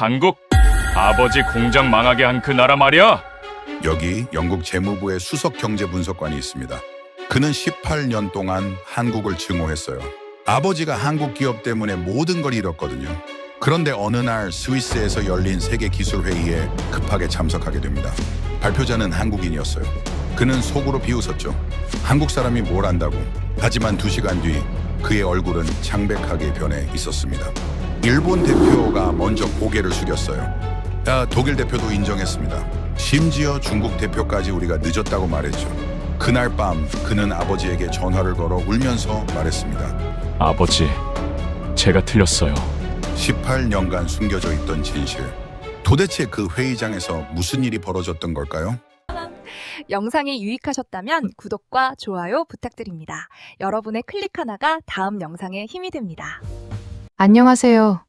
한국? 아버지 공장 망하게 한 그 나라 말이야? 여기 영국 재무부의 수석 경제분석관이 있습니다. 그는 18년 동안 한국을 증오했어요. 아버지가 한국 기업 때문에 모든 걸 잃었거든요. 그런데 어느 날 스위스에서 열린 세계기술회의에 급하게 참석하게 됩니다. 발표자는 한국인이었어요. 그는 속으로 비웃었죠. 한국 사람이 뭘 안다고. 하지만 2시간 뒤 그의 얼굴은 창백하게 변해 있었습니다. 일본 대표가 먼저 고개를 숙였어요. 독일 대표도 인정했습니다. 심지어 중국 대표까지 우리가 늦었다고 말했죠. 그날 밤 그는 아버지에게 전화를 걸어 울면서 말했습니다. 아버지, 제가 틀렸어요. 18년간 숨겨져 있던 진실. 도대체 그 회의장에서 무슨 일이 벌어졌던 걸까요? 영상이 유익하셨다면 구독과 좋아요 부탁드립니다. 여러분의 클릭 하나가 다음 영상에 힘이 됩니다. 안녕하세요.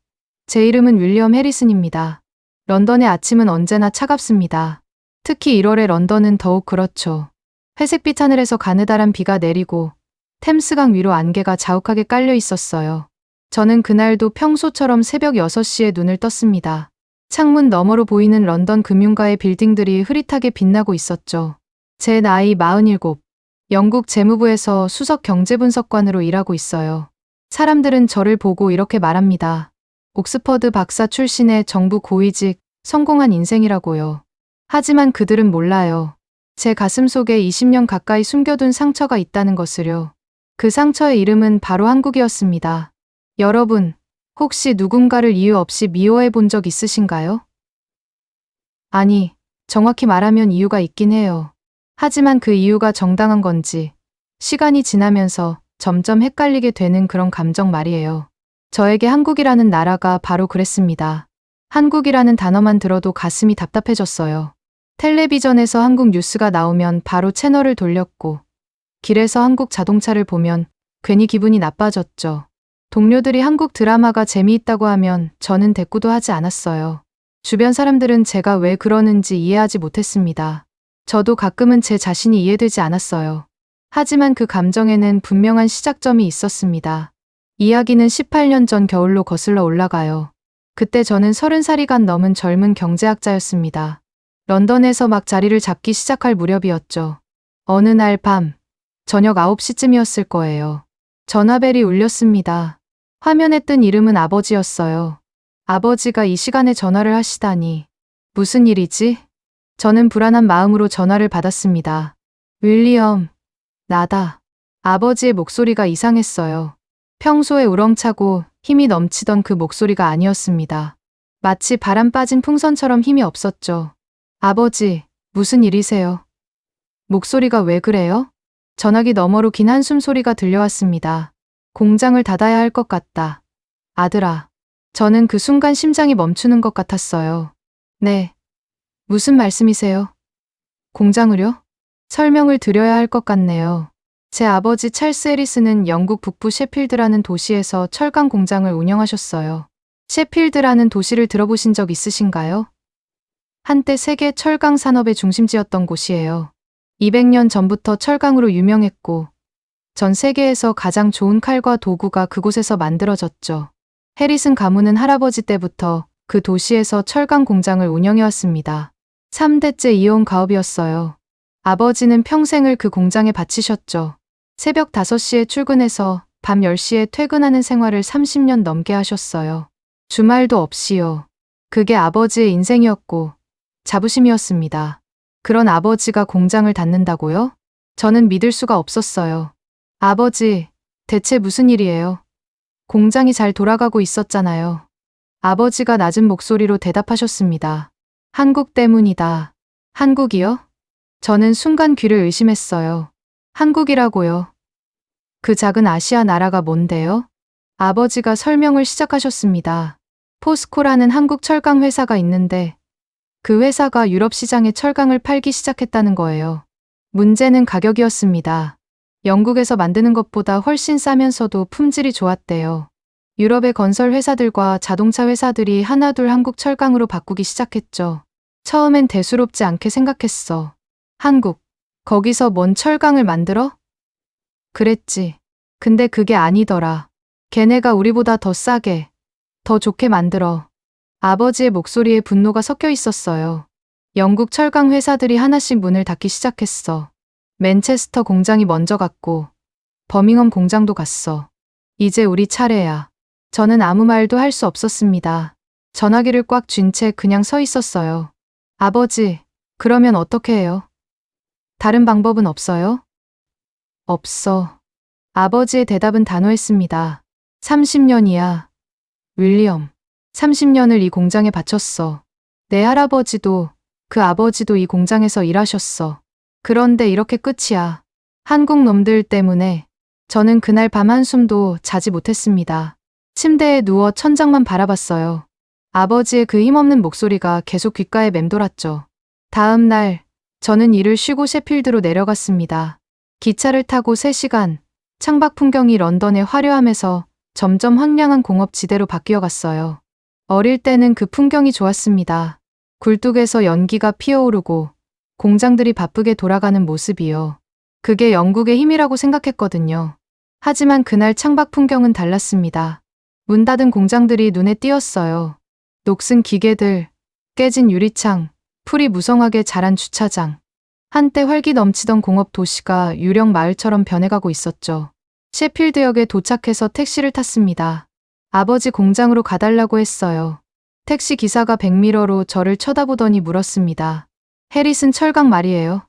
제 이름은 윌리엄 해리슨입니다. 런던의 아침은 언제나 차갑습니다. 특히 1월의 런던은 더욱 그렇죠. 회색빛 하늘에서 가느다란 비가 내리고 템스강 위로 안개가 자욱하게 깔려 있었어요. 저는 그날도 평소처럼 새벽 6시에 눈을 떴습니다. 창문 너머로 보이는 런던 금융가의 빌딩들이 흐릿하게 빛나고 있었죠. 제 나이 47, 영국 재무부에서 수석 경제분석관으로 일하고 있어요. 사람들은 저를 보고 이렇게 말합니다. 옥스퍼드 박사 출신의 정부 고위직, 성공한 인생이라고요. 하지만 그들은 몰라요. 제 가슴 속에 20년 가까이 숨겨둔 상처가 있다는 것을요. 그 상처의 이름은 바로 한국이었습니다. 여러분, 혹시 누군가를 이유 없이 미워해 본 적 있으신가요? 아니, 정확히 말하면 이유가 있긴 해요. 하지만 그 이유가 정당한 건지 시간이 지나면서 점점 헷갈리게 되는 그런 감정 말이에요. 저에게 한국이라는 나라가 바로 그랬습니다. 한국이라는 단어만 들어도 가슴이 답답해졌어요. 텔레비전에서 한국 뉴스가 나오면 바로 채널을 돌렸고 길에서 한국 자동차를 보면 괜히 기분이 나빠졌죠. 동료들이 한국 드라마가 재미있다고 하면 저는 대꾸도 하지 않았어요. 주변 사람들은 제가 왜 그러는지 이해하지 못했습니다. 저도 가끔은 제 자신이 이해되지 않았어요. 하지만 그 감정에는 분명한 시작점이 있었습니다. 이야기는 18년 전 겨울로 거슬러 올라가요. 그때 저는 30살이 간 넘은 젊은 경제학자였습니다. 런던에서 막 자리를 잡기 시작할 무렵이었죠. 어느 날 밤, 저녁 9시쯤이었을 거예요. 전화벨이 울렸습니다. 화면에 뜬 이름은 아버지였어요. 아버지가 이 시간에 전화를 하시다니. 무슨 일이지? 저는 불안한 마음으로 전화를 받았습니다. 윌리엄, 나다. 아버지의 목소리가 이상했어요. 평소에 우렁차고 힘이 넘치던 그 목소리가 아니었습니다. 마치 바람 빠진 풍선처럼 힘이 없었죠. 아버지, 무슨 일이세요? 목소리가 왜 그래요? 전화기 너머로 긴 한숨 소리가 들려왔습니다. 공장을 닫아야 할 것 같다. 아들아. 저는 그 순간 심장이 멈추는 것 같았어요. 네. 무슨 말씀이세요? 공장을요? 설명을 드려야 할 것 같네요. 제 아버지 찰스 해리스는 영국 북부 셰필드라는 도시에서 철강 공장을 운영하셨어요. 셰필드라는 도시를 들어보신 적 있으신가요? 한때 세계 철강 산업의 중심지였던 곳이에요. 200년 전부터 철강으로 유명했고 전 세계에서 가장 좋은 칼과 도구가 그곳에서 만들어졌죠. 해리슨 가문은 할아버지 때부터 그 도시에서 철강 공장을 운영해왔습니다. 3대째 이어온 가업이었어요. 아버지는 평생을 그 공장에 바치셨죠. 새벽 5시에 출근해서 밤 10시에 퇴근하는 생활을 30년 넘게 하셨어요. 주말도 없이요. 그게 아버지의 인생이었고 자부심이었습니다. 그런 아버지가 공장을 닫는다고요? 저는 믿을 수가 없었어요. 아버지, 대체 무슨 일이에요? 공장이 잘 돌아가고 있었잖아요. 아버지가 낮은 목소리로 대답하셨습니다. 한국 때문이다. 한국이요? 저는 순간 귀를 의심했어요. 한국이라고요. 그 작은 아시아 나라가 뭔데요? 아버지가 설명을 시작하셨습니다. 포스코라는 한국 철강 회사가 있는데 그 회사가 유럽 시장에 철강을 팔기 시작했다는 거예요. 문제는 가격이었습니다. 영국에서 만드는 것보다 훨씬 싸면서도 품질이 좋았대요. 유럽의 건설 회사들과 자동차 회사들이 하나둘 한국 철강으로 바꾸기 시작했죠. 처음엔 대수롭지 않게 생각했어. 한국, 거기서 뭔 철강을 만들어? 그랬지. 근데 그게 아니더라. 걔네가 우리보다 더 싸게, 더 좋게 만들어. 아버지의 목소리에 분노가 섞여 있었어요. 영국 철강 회사들이 하나씩 문을 닫기 시작했어. 맨체스터 공장이 먼저 갔고 버밍엄 공장도 갔어. 이제 우리 차례야. 저는 아무 말도 할 수 없었습니다. 전화기를 꽉 쥔 채 그냥 서 있었어요. 아버지, 그러면 어떻게 해요? 다른 방법은 없어요? 없어. 아버지의 대답은 단호했습니다. 30년이야. 윌리엄, 30년을 이 공장에 바쳤어. 내 할아버지도, 그 아버지도 이 공장에서 일하셨어. 그런데 이렇게 끝이야. 한국 놈들 때문에 저는 그날 밤 한숨도 자지 못했습니다. 침대에 누워 천장만 바라봤어요. 아버지의 그 힘없는 목소리가 계속 귓가에 맴돌았죠. 다음 날, 저는 일을 쉬고 셰필드로 내려갔습니다. 기차를 타고 3시간, 창밖 풍경이 런던의 화려함에서 점점 황량한 공업지대로 바뀌어 갔어요. 어릴 때는 그 풍경이 좋았습니다. 굴뚝에서 연기가 피어오르고 공장들이 바쁘게 돌아가는 모습이요. 그게 영국의 힘이라고 생각했거든요. 하지만 그날 창밖 풍경은 달랐습니다. 문 닫은 공장들이 눈에 띄었어요. 녹슨 기계들, 깨진 유리창, 풀이 무성하게 자란 주차장. 한때 활기 넘치던 공업 도시가 유령 마을처럼 변해가고 있었죠. 셰필드역에 도착해서 택시를 탔습니다. 아버지 공장으로 가달라고 했어요. 택시 기사가 백미러로 저를 쳐다보더니 물었습니다. 해리슨 철강 말이에요.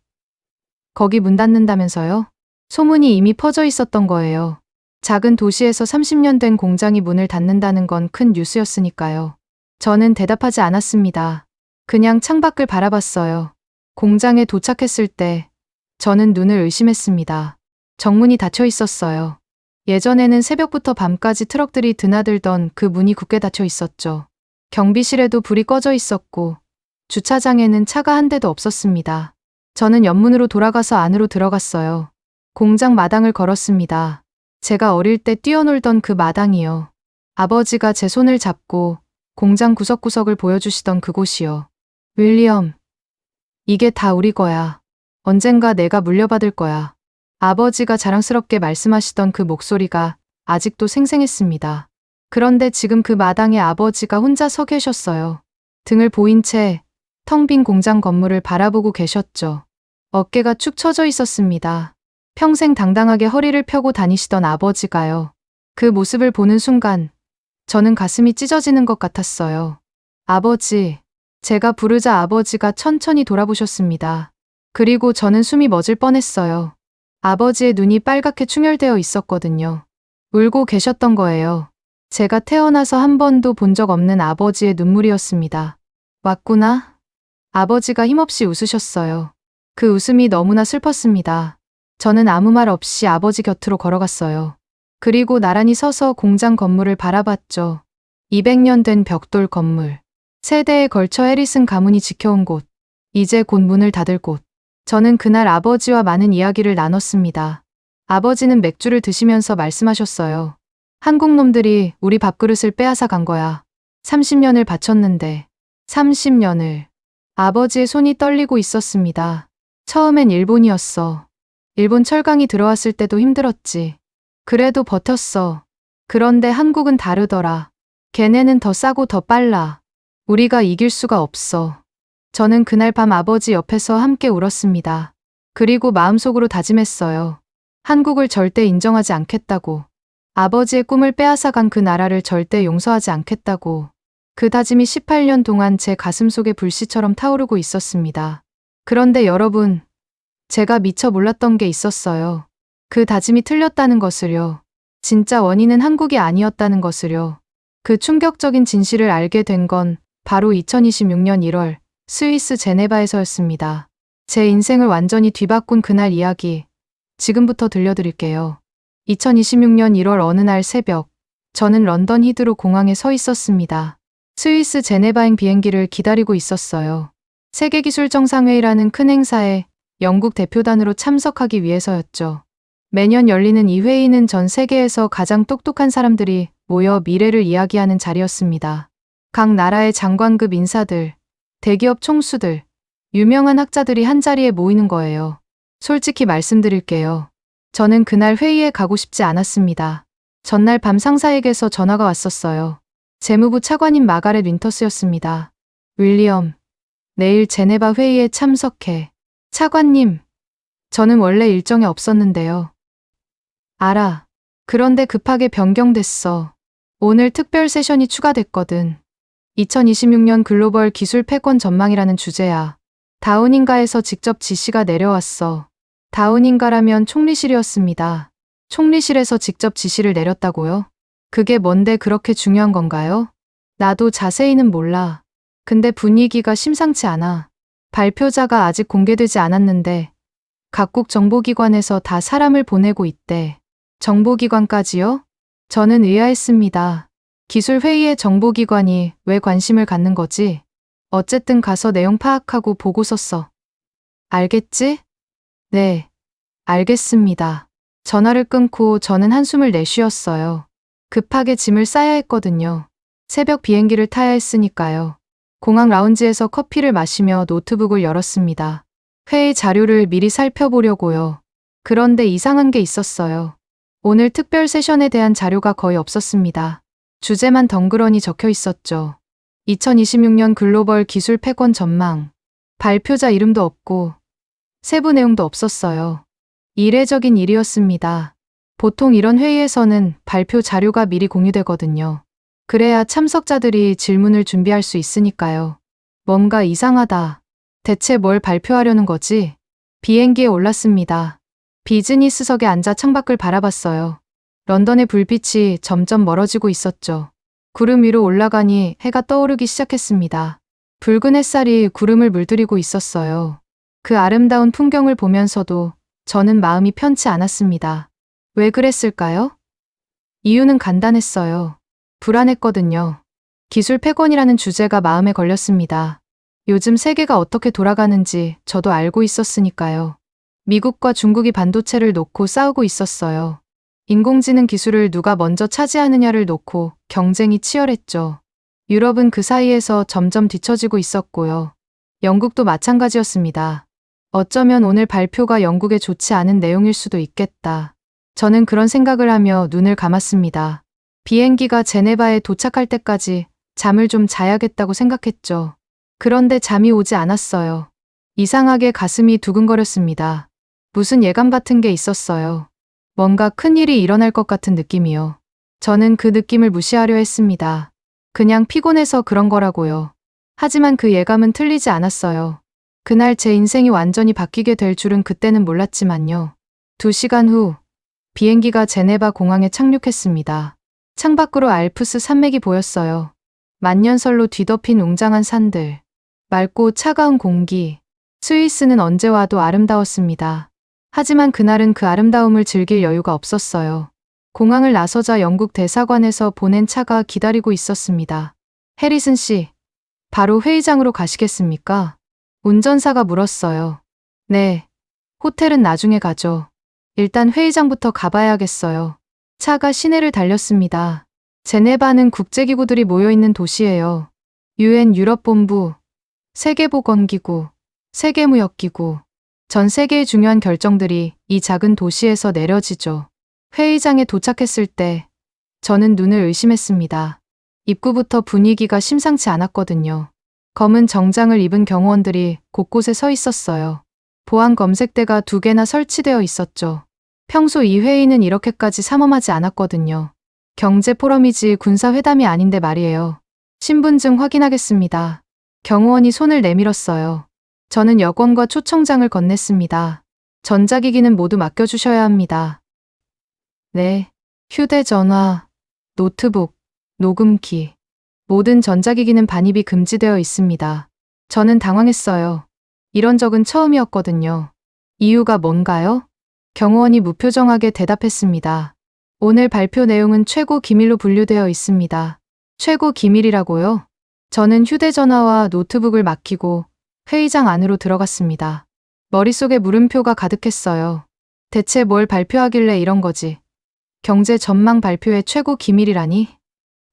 거기 문 닫는다면서요? 소문이 이미 퍼져 있었던 거예요. 작은 도시에서 30년 된 공장이 문을 닫는다는 건 큰 뉴스였으니까요. 저는 대답하지 않았습니다. 그냥 창밖을 바라봤어요. 공장에 도착했을 때 저는 눈을 의심했습니다. 정문이 닫혀 있었어요. 예전에는 새벽부터 밤까지 트럭들이 드나들던 그 문이 굳게 닫혀 있었죠. 경비실에도 불이 꺼져 있었고 주차장에는 차가 한 대도 없었습니다. 저는 옆문으로 돌아가서 안으로 들어갔어요. 공장 마당을 걸었습니다. 제가 어릴 때 뛰어놀던 그 마당이요. 아버지가 제 손을 잡고 공장 구석구석을 보여주시던 그곳이요. 윌리엄, 이게 다 우리 거야. 언젠가 내가 물려받을 거야. 아버지가 자랑스럽게 말씀하시던 그 목소리가 아직도 생생했습니다. 그런데 지금 그 마당에 아버지가 혼자 서 계셨어요. 등을 보인 채 텅 빈 공장 건물을 바라보고 계셨죠. 어깨가 축 처져 있었습니다. 평생 당당하게 허리를 펴고 다니시던 아버지가요. 그 모습을 보는 순간 저는 가슴이 찢어지는 것 같았어요. 아버지, 제가 부르자 아버지가 천천히 돌아보셨습니다. 그리고 저는 숨이 멎을 뻔했어요. 아버지의 눈이 빨갛게 충혈되어 있었거든요. 울고 계셨던 거예요. 제가 태어나서 한 번도 본 적 없는 아버지의 눈물이었습니다. 왔구나? 아버지가 힘없이 웃으셨어요. 그 웃음이 너무나 슬펐습니다. 저는 아무 말 없이 아버지 곁으로 걸어갔어요. 그리고 나란히 서서 공장 건물을 바라봤죠. 200년 된 벽돌 건물. 세대에 걸쳐 해리슨 가문이 지켜온 곳. 이제 곧 문을 닫을 곳. 저는 그날 아버지와 많은 이야기를 나눴습니다. 아버지는 맥주를 드시면서 말씀하셨어요. 한국 놈들이 우리 밥그릇을 빼앗아 간 거야. 30년을 바쳤는데. 30년을. 아버지의 손이 떨리고 있었습니다. 처음엔 일본이었어. 일본 철강이 들어왔을 때도 힘들었지. 그래도 버텼어. 그런데 한국은 다르더라. 걔네는 더 싸고 더 빨라. 우리가 이길 수가 없어. 저는 그날 밤 아버지 옆에서 함께 울었습니다. 그리고 마음속으로 다짐했어요. 한국을 절대 인정하지 않겠다고. 아버지의 꿈을 빼앗아간 그 나라를 절대 용서하지 않겠다고. 그 다짐이 18년 동안 제 가슴 속에 불씨처럼 타오르고 있었습니다. 그런데 여러분, 제가 미처 몰랐던 게 있었어요. 그 다짐이 틀렸다는 것을요. 진짜 원인은 한국이 아니었다는 것을요. 그 충격적인 진실을 알게 된 건 바로 2026년 1월 스위스 제네바에서였습니다. 제 인생을 완전히 뒤바꾼 그날 이야기, 지금부터 들려드릴게요. 2026년 1월 어느 날 새벽, 저는 런던 히드로 공항에 서 있었습니다. 스위스 제네바행 비행기를 기다리고 있었어요. 세계기술정상회의라는 큰 행사에 영국 대표단으로 참석하기 위해서였죠. 매년 열리는 이 회의는 전 세계에서 가장 똑똑한 사람들이 모여 미래를 이야기하는 자리였습니다. 각 나라의 장관급 인사들, 대기업 총수들, 유명한 학자들이 한자리에 모이는 거예요. 솔직히 말씀드릴게요. 저는 그날 회의에 가고 싶지 않았습니다. 전날 밤 상사에게서 전화가 왔었어요. 재무부 차관인 마가렛 윈터스였습니다. 윌리엄, 내일 제네바 회의에 참석해. 차관님, 저는 원래 일정에 없었는데요. 알아. 그런데 급하게 변경됐어. 오늘 특별 세션이 추가됐거든. 2026년 글로벌 기술 패권 전망이라는 주제야. 다우닝가에서 직접 지시가 내려왔어. 다우닝가라면 총리실이었습니다. 총리실에서 직접 지시를 내렸다고요? 그게 뭔데 그렇게 중요한 건가요? 나도 자세히는 몰라. 근데 분위기가 심상치 않아. 발표자가 아직 공개되지 않았는데 각국 정보기관에서 다 사람을 보내고 있대. 정보기관까지요? 저는 의아했습니다. 기술회의에 정보기관이 왜 관심을 갖는 거지? 어쨌든 가서 내용 파악하고 보고 썼어. 알겠지? 네, 알겠습니다. 전화를 끊고 저는 한숨을 내쉬었어요. 급하게 짐을 싸야 했거든요. 새벽 비행기를 타야 했으니까요. 공항 라운지에서 커피를 마시며 노트북을 열었습니다. 회의 자료를 미리 살펴보려고요. 그런데 이상한 게 있었어요. 오늘 특별 세션에 대한 자료가 거의 없었습니다. 주제만 덩그러니 적혀 있었죠. 2026년 글로벌 기술 패권 전망. 발표자 이름도 없고 세부 내용도 없었어요. 이례적인 일이었습니다. 보통 이런 회의에서는 발표 자료가 미리 공유되거든요. 그래야 참석자들이 질문을 준비할 수 있으니까요. 뭔가 이상하다. 대체 뭘 발표하려는 거지? 비행기에 올랐습니다. 비즈니스석에 앉아 창밖을 바라봤어요. 런던의 불빛이 점점 멀어지고 있었죠. 구름 위로 올라가니 해가 떠오르기 시작했습니다. 붉은 햇살이 구름을 물들이고 있었어요. 그 아름다운 풍경을 보면서도 저는 마음이 편치 않았습니다. 왜 그랬을까요? 이유는 간단했어요. 불안했거든요. 기술 패권이라는 주제가 마음에 걸렸습니다. 요즘 세계가 어떻게 돌아가는지 저도 알고 있었으니까요. 미국과 중국이 반도체를 놓고 싸우고 있었어요. 인공지능 기술을 누가 먼저 차지하느냐를 놓고 경쟁이 치열했죠. 유럽은 그 사이에서 점점 뒤처지고 있었고요. 영국도 마찬가지였습니다. 어쩌면 오늘 발표가 영국에 좋지 않은 내용일 수도 있겠다. 저는 그런 생각을 하며 눈을 감았습니다. 비행기가 제네바에 도착할 때까지 잠을 좀 자야겠다고 생각했죠. 그런데 잠이 오지 않았어요. 이상하게 가슴이 두근거렸습니다. 무슨 예감 같은 게 있었어요. 뭔가 큰일이 일어날 것 같은 느낌이요. 저는 그 느낌을 무시하려 했습니다. 그냥 피곤해서 그런 거라고요. 하지만 그 예감은 틀리지 않았어요. 그날 제 인생이 완전히 바뀌게 될 줄은 그때는 몰랐지만요. 2시간 후 비행기가 제네바 공항에 착륙했습니다. 창밖으로 알프스 산맥이 보였어요. 만년설로 뒤덮인 웅장한 산들, 맑고 차가운 공기. 스위스는 언제 와도 아름다웠습니다. 하지만 그날은 그 아름다움을 즐길 여유가 없었어요. 공항을 나서자 영국 대사관에서 보낸 차가 기다리고 있었습니다. 해리슨 씨, 바로 회의장으로 가시겠습니까? 운전사가 물었어요. 네, 호텔은 나중에 가죠. 일단 회의장부터 가봐야겠어요. 차가 시내를 달렸습니다. 제네바는 국제기구들이 모여있는 도시예요. UN 유럽본부, 세계보건기구, 세계무역기구, 전 세계의 중요한 결정들이 이 작은 도시에서 내려지죠. 회의장에 도착했을 때 저는 눈을 의심했습니다. 입구부터 분위기가 심상치 않았거든요. 검은 정장을 입은 경호원들이 곳곳에 서 있었어요. 보안 검색대가 2개나 설치되어 있었죠. 평소 이 회의는 이렇게까지 삼엄하지 않았거든요. 경제 포럼이지 군사회담이 아닌데 말이에요. 신분증 확인하겠습니다. 경호원이 손을 내밀었어요. 저는 여권과 초청장을 건넸습니다. 전자기기는 모두 맡겨주셔야 합니다. 네, 휴대전화, 노트북, 녹음기, 모든 전자기기는 반입이 금지되어 있습니다. 저는 당황했어요. 이런 적은 처음이었거든요. 이유가 뭔가요? 경호원이 무표정하게 대답했습니다. 오늘 발표 내용은 최고 기밀로 분류되어 있습니다. 최고 기밀이라고요? 저는 휴대전화와 노트북을 맡기고 회의장 안으로 들어갔습니다. 머릿속에 물음표가 가득했어요. 대체 뭘 발표하길래 이런 거지? 경제 전망 발표의 최고 기밀이라니?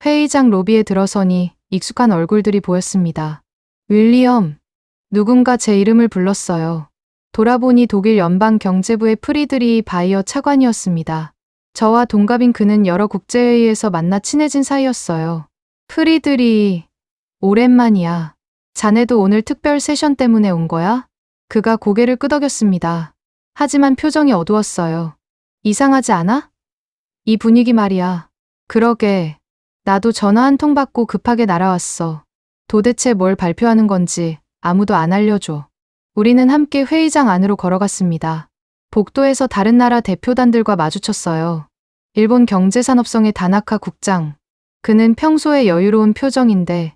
회의장 로비에 들어서니 익숙한 얼굴들이 보였습니다. 윌리엄, 누군가 제 이름을 불렀어요. 돌아보니 독일 연방경제부의 프리드리 바이어 차관이었습니다. 저와 동갑인 그는 여러 국제회의에서 만나 친해진 사이였어요. 프리들이, 오랜만이야. 자네도 오늘 특별 세션 때문에 온 거야? 그가 고개를 끄덕였습니다. 하지만 표정이 어두웠어요. 이상하지 않아? 이 분위기 말이야. 그러게. 나도 전화 한 통 받고 급하게 날아왔어. 도대체 뭘 발표하는 건지 아무도 안 알려줘. 우리는 함께 회의장 안으로 걸어갔습니다. 복도에서 다른 나라 대표단들과 마주쳤어요. 일본 경제산업성의 다나카 국장. 그는 평소에 여유로운 표정인데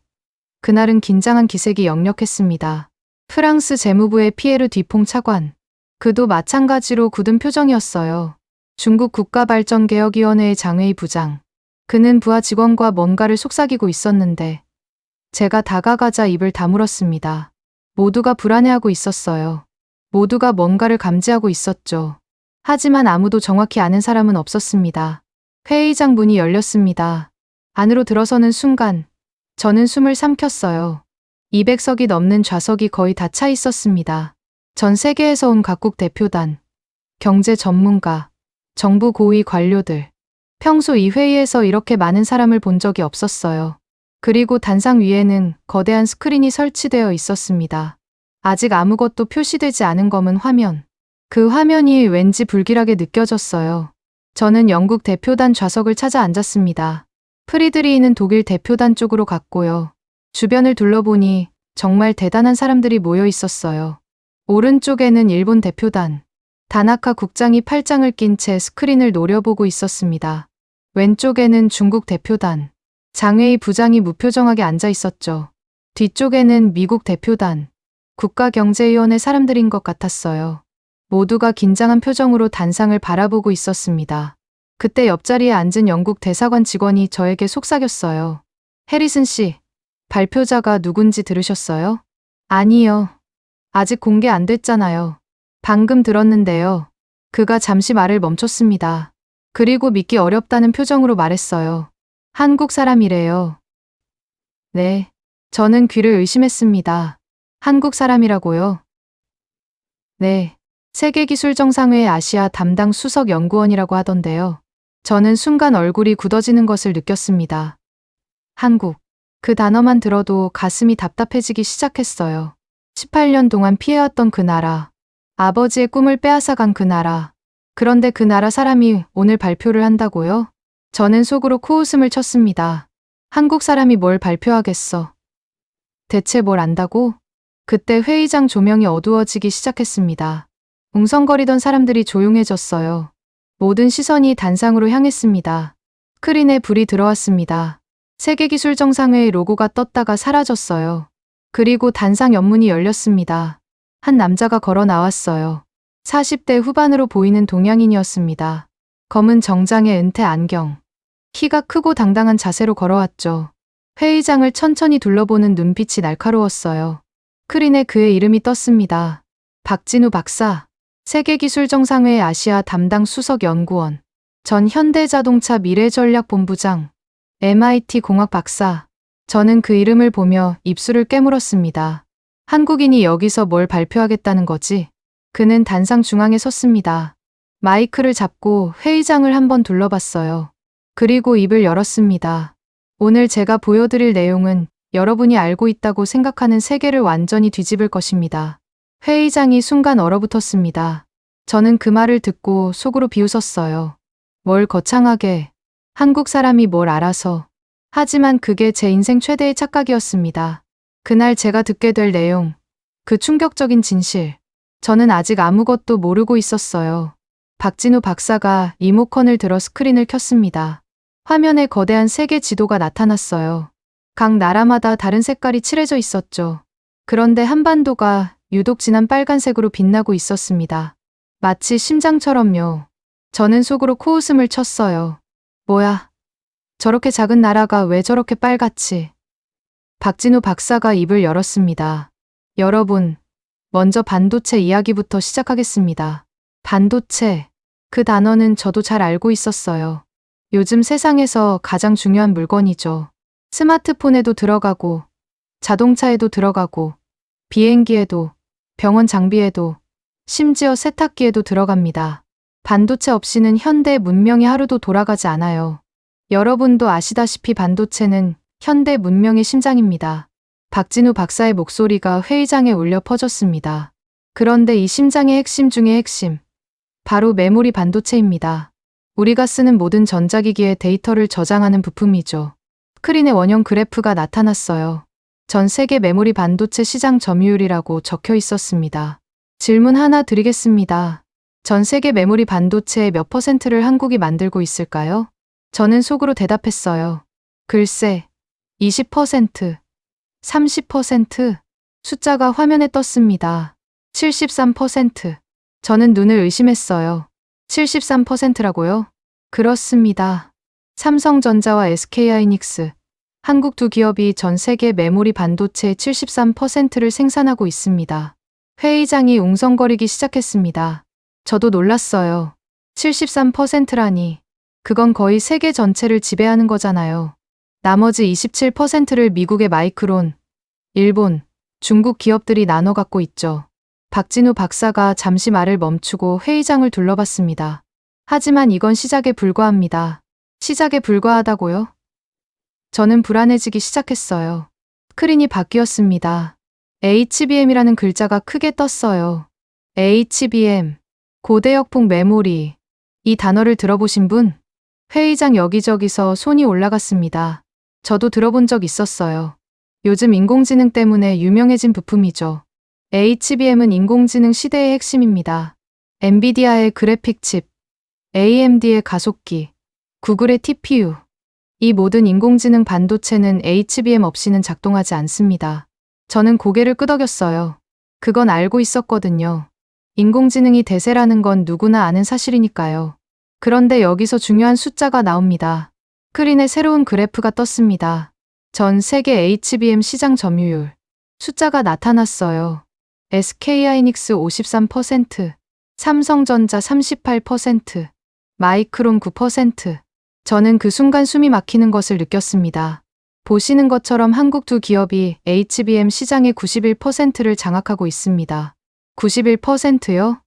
그날은 긴장한 기색이 역력했습니다. 프랑스 재무부의 피에르 뒤퐁 차관. 그도 마찬가지로 굳은 표정이었어요. 중국 국가발전개혁위원회의 장웨이 부장. 그는 부하 직원과 뭔가를 속삭이고 있었는데 제가 다가가자 입을 다물었습니다. 모두가 불안해하고 있었어요. 모두가 뭔가를 감지하고 있었죠. 하지만 아무도 정확히 아는 사람은 없었습니다. 회의장 문이 열렸습니다. 안으로 들어서는 순간 저는 숨을 삼켰어요. 200석이 넘는 좌석이 거의 다 차 있었습니다. 전 세계에서 온 각국 대표단, 경제 전문가, 정부 고위 관료들. 평소 이 회의에서 이렇게 많은 사람을 본 적이 없었어요. 그리고 단상 위에는 거대한 스크린이 설치되어 있었습니다. 아직 아무것도 표시되지 않은 검은 화면. 그 화면이 왠지 불길하게 느껴졌어요. 저는 영국 대표단 좌석을 찾아 앉았습니다. 프리드리히는 독일 대표단 쪽으로 갔고요. 주변을 둘러보니 정말 대단한 사람들이 모여 있었어요. 오른쪽에는 일본 대표단. 다나카 국장이 팔짱을 낀 채 스크린을 노려보고 있었습니다. 왼쪽에는 중국 대표단. 장웨이 부장이 무표정하게 앉아 있었죠. 뒤쪽에는 미국 대표단. 국가경제위원회 사람들인 것 같았어요. 모두가 긴장한 표정으로 단상을 바라보고 있었습니다. 그때 옆자리에 앉은 영국 대사관 직원이 저에게 속삭였어요. 해리슨 씨, 발표자가 누군지 들으셨어요? 아니요. 아직 공개 안 됐잖아요. 방금 들었는데요. 그가 잠시 말을 멈췄습니다. 그리고 믿기 어렵다는 표정으로 말했어요. 한국 사람이래요. 네. 저는 귀를 의심했습니다. 한국 사람이라고요? 네. 세계기술정상회의 아시아 담당 수석 연구원이라고 하던데요. 저는 순간 얼굴이 굳어지는 것을 느꼈습니다. 한국. 그 단어만 들어도 가슴이 답답해지기 시작했어요. 18년 동안 피해왔던 그 나라. 아버지의 꿈을 빼앗아간 그 나라. 그런데 그 나라 사람이 오늘 발표를 한다고요? 저는 속으로 코웃음을 쳤습니다. 한국 사람이 뭘 발표하겠어. 대체 뭘 안다고? 그때 회의장 조명이 어두워지기 시작했습니다. 웅성거리던 사람들이 조용해졌어요. 모든 시선이 단상으로 향했습니다. 스크린에 불이 들어왔습니다. 세계기술정상회의 로고가 떴다가 사라졌어요. 그리고 단상 옆문이 열렸습니다. 한 남자가 걸어 나왔어요. 40대 후반으로 보이는 동양인이었습니다. 검은 정장에 은퇴 안경. 키가 크고 당당한 자세로 걸어왔죠. 회의장을 천천히 둘러보는 눈빛이 날카로웠어요. 스크린에 그의 이름이 떴습니다. 박진우 박사. 세계기술정상회의 아시아 담당 수석 연구원. 전 현대자동차 미래전략본부장. MIT 공학 박사. 저는 그 이름을 보며 입술을 깨물었습니다. 한국인이 여기서 뭘 발표하겠다는 거지? 그는 단상 중앙에 섰습니다. 마이크를 잡고 회의장을 한번 둘러봤어요. 그리고 입을 열었습니다. 오늘 제가 보여드릴 내용은 여러분이 알고 있다고 생각하는 세계를 완전히 뒤집을 것입니다. 회의장이 순간 얼어붙었습니다. 저는 그 말을 듣고 속으로 비웃었어요. 뭘 거창하게. 한국 사람이 뭘 알아서. 하지만 그게 제 인생 최대의 착각이었습니다. 그날 제가 듣게 될 내용. 그 충격적인 진실. 저는 아직 아무것도 모르고 있었어요. 박진우 박사가 리모컨을 들어 스크린을 켰습니다. 화면에 거대한 세계 지도가 나타났어요. 각 나라마다 다른 색깔이 칠해져 있었죠. 그런데 한반도가 유독 진한 빨간색으로 빛나고 있었습니다. 마치 심장처럼요. 저는 속으로 코웃음을 쳤어요. 뭐야? 저렇게 작은 나라가 왜 저렇게 빨갛지? 박진우 박사가 입을 열었습니다. 여러분, 먼저 반도체 이야기부터 시작하겠습니다. 반도체. 그 단어는 저도 잘 알고 있었어요. 요즘 세상에서 가장 중요한 물건이죠. 스마트폰에도 들어가고, 자동차에도 들어가고, 비행기에도, 병원 장비에도, 심지어 세탁기에도 들어갑니다. 반도체 없이는 현대 문명이 하루도 돌아가지 않아요. 여러분도 아시다시피 반도체는 현대 문명의 심장입니다. 박진우 박사의 목소리가 회의장에 울려 퍼졌습니다. 그런데 이 심장의 핵심 중의 핵심, 바로 메모리 반도체입니다. 우리가 쓰는 모든 전자기기의 데이터를 저장하는 부품이죠. 스크린에 원형 그래프가 나타났어요. 전 세계 메모리 반도체 시장 점유율이라고 적혀 있었습니다. 질문 하나 드리겠습니다. 전 세계 메모리 반도체의 몇 퍼센트를 한국이 만들고 있을까요? 저는 속으로 대답했어요. 글쎄, 20%, 30%? 숫자가 화면에 떴습니다. 73%. 저는 눈을 의심했어요. 73%라고요? 그렇습니다. 삼성전자와 SK하이닉스, 한국 두 기업이 전 세계 메모리 반도체의 73%를 생산하고 있습니다. 회의장이 웅성거리기 시작했습니다. 저도 놀랐어요. 73%라니. 그건 거의 세계 전체를 지배하는 거잖아요. 나머지 27%를 미국의 마이크론, 일본, 중국 기업들이 나눠 갖고 있죠. 박진우 박사가 잠시 말을 멈추고 회의장을 둘러봤습니다. 하지만 이건 시작에 불과합니다. 시작에 불과하다고요? 저는 불안해지기 시작했어요. 스크린이 바뀌었습니다. HBM이라는 글자가 크게 떴어요. HBM, 고대역폭 메모리. 이 단어를 들어보신 분? 회의장 여기저기서 손이 올라갔습니다. 저도 들어본 적 있었어요. 요즘 인공지능 때문에 유명해진 부품이죠. HBM은 인공지능 시대의 핵심입니다. 엔비디아의 그래픽 칩, AMD의 가속기, 구글의 TPU. 이 모든 인공지능 반도체는 HBM 없이는 작동하지 않습니다. 저는 고개를 끄덕였어요. 그건 알고 있었거든요. 인공지능이 대세라는 건 누구나 아는 사실이니까요. 그런데 여기서 중요한 숫자가 나옵니다. 스크린에 새로운 그래프가 떴습니다. 전 세계 HBM 시장 점유율. 숫자가 나타났어요. SK하이닉스 53%, 삼성전자 38%, 마이크론 9%. 저는 그 순간 숨이 막히는 것을 느꼈습니다. 보시는 것처럼 한국 두 기업이 HBM 시장의 91%를 장악하고 있습니다. 91%요?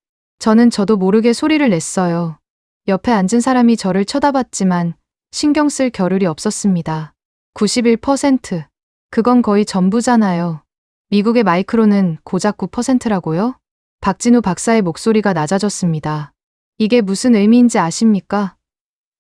저도 모르게 소리를 냈어요. 옆에 앉은 사람이 저를 쳐다봤지만 신경 쓸 겨를이 없었습니다. 91%. 그건 거의 전부잖아요. 미국의 마이크론은 고작 9%라고요? 박진우 박사의 목소리가 낮아졌습니다. 이게 무슨 의미인지 아십니까?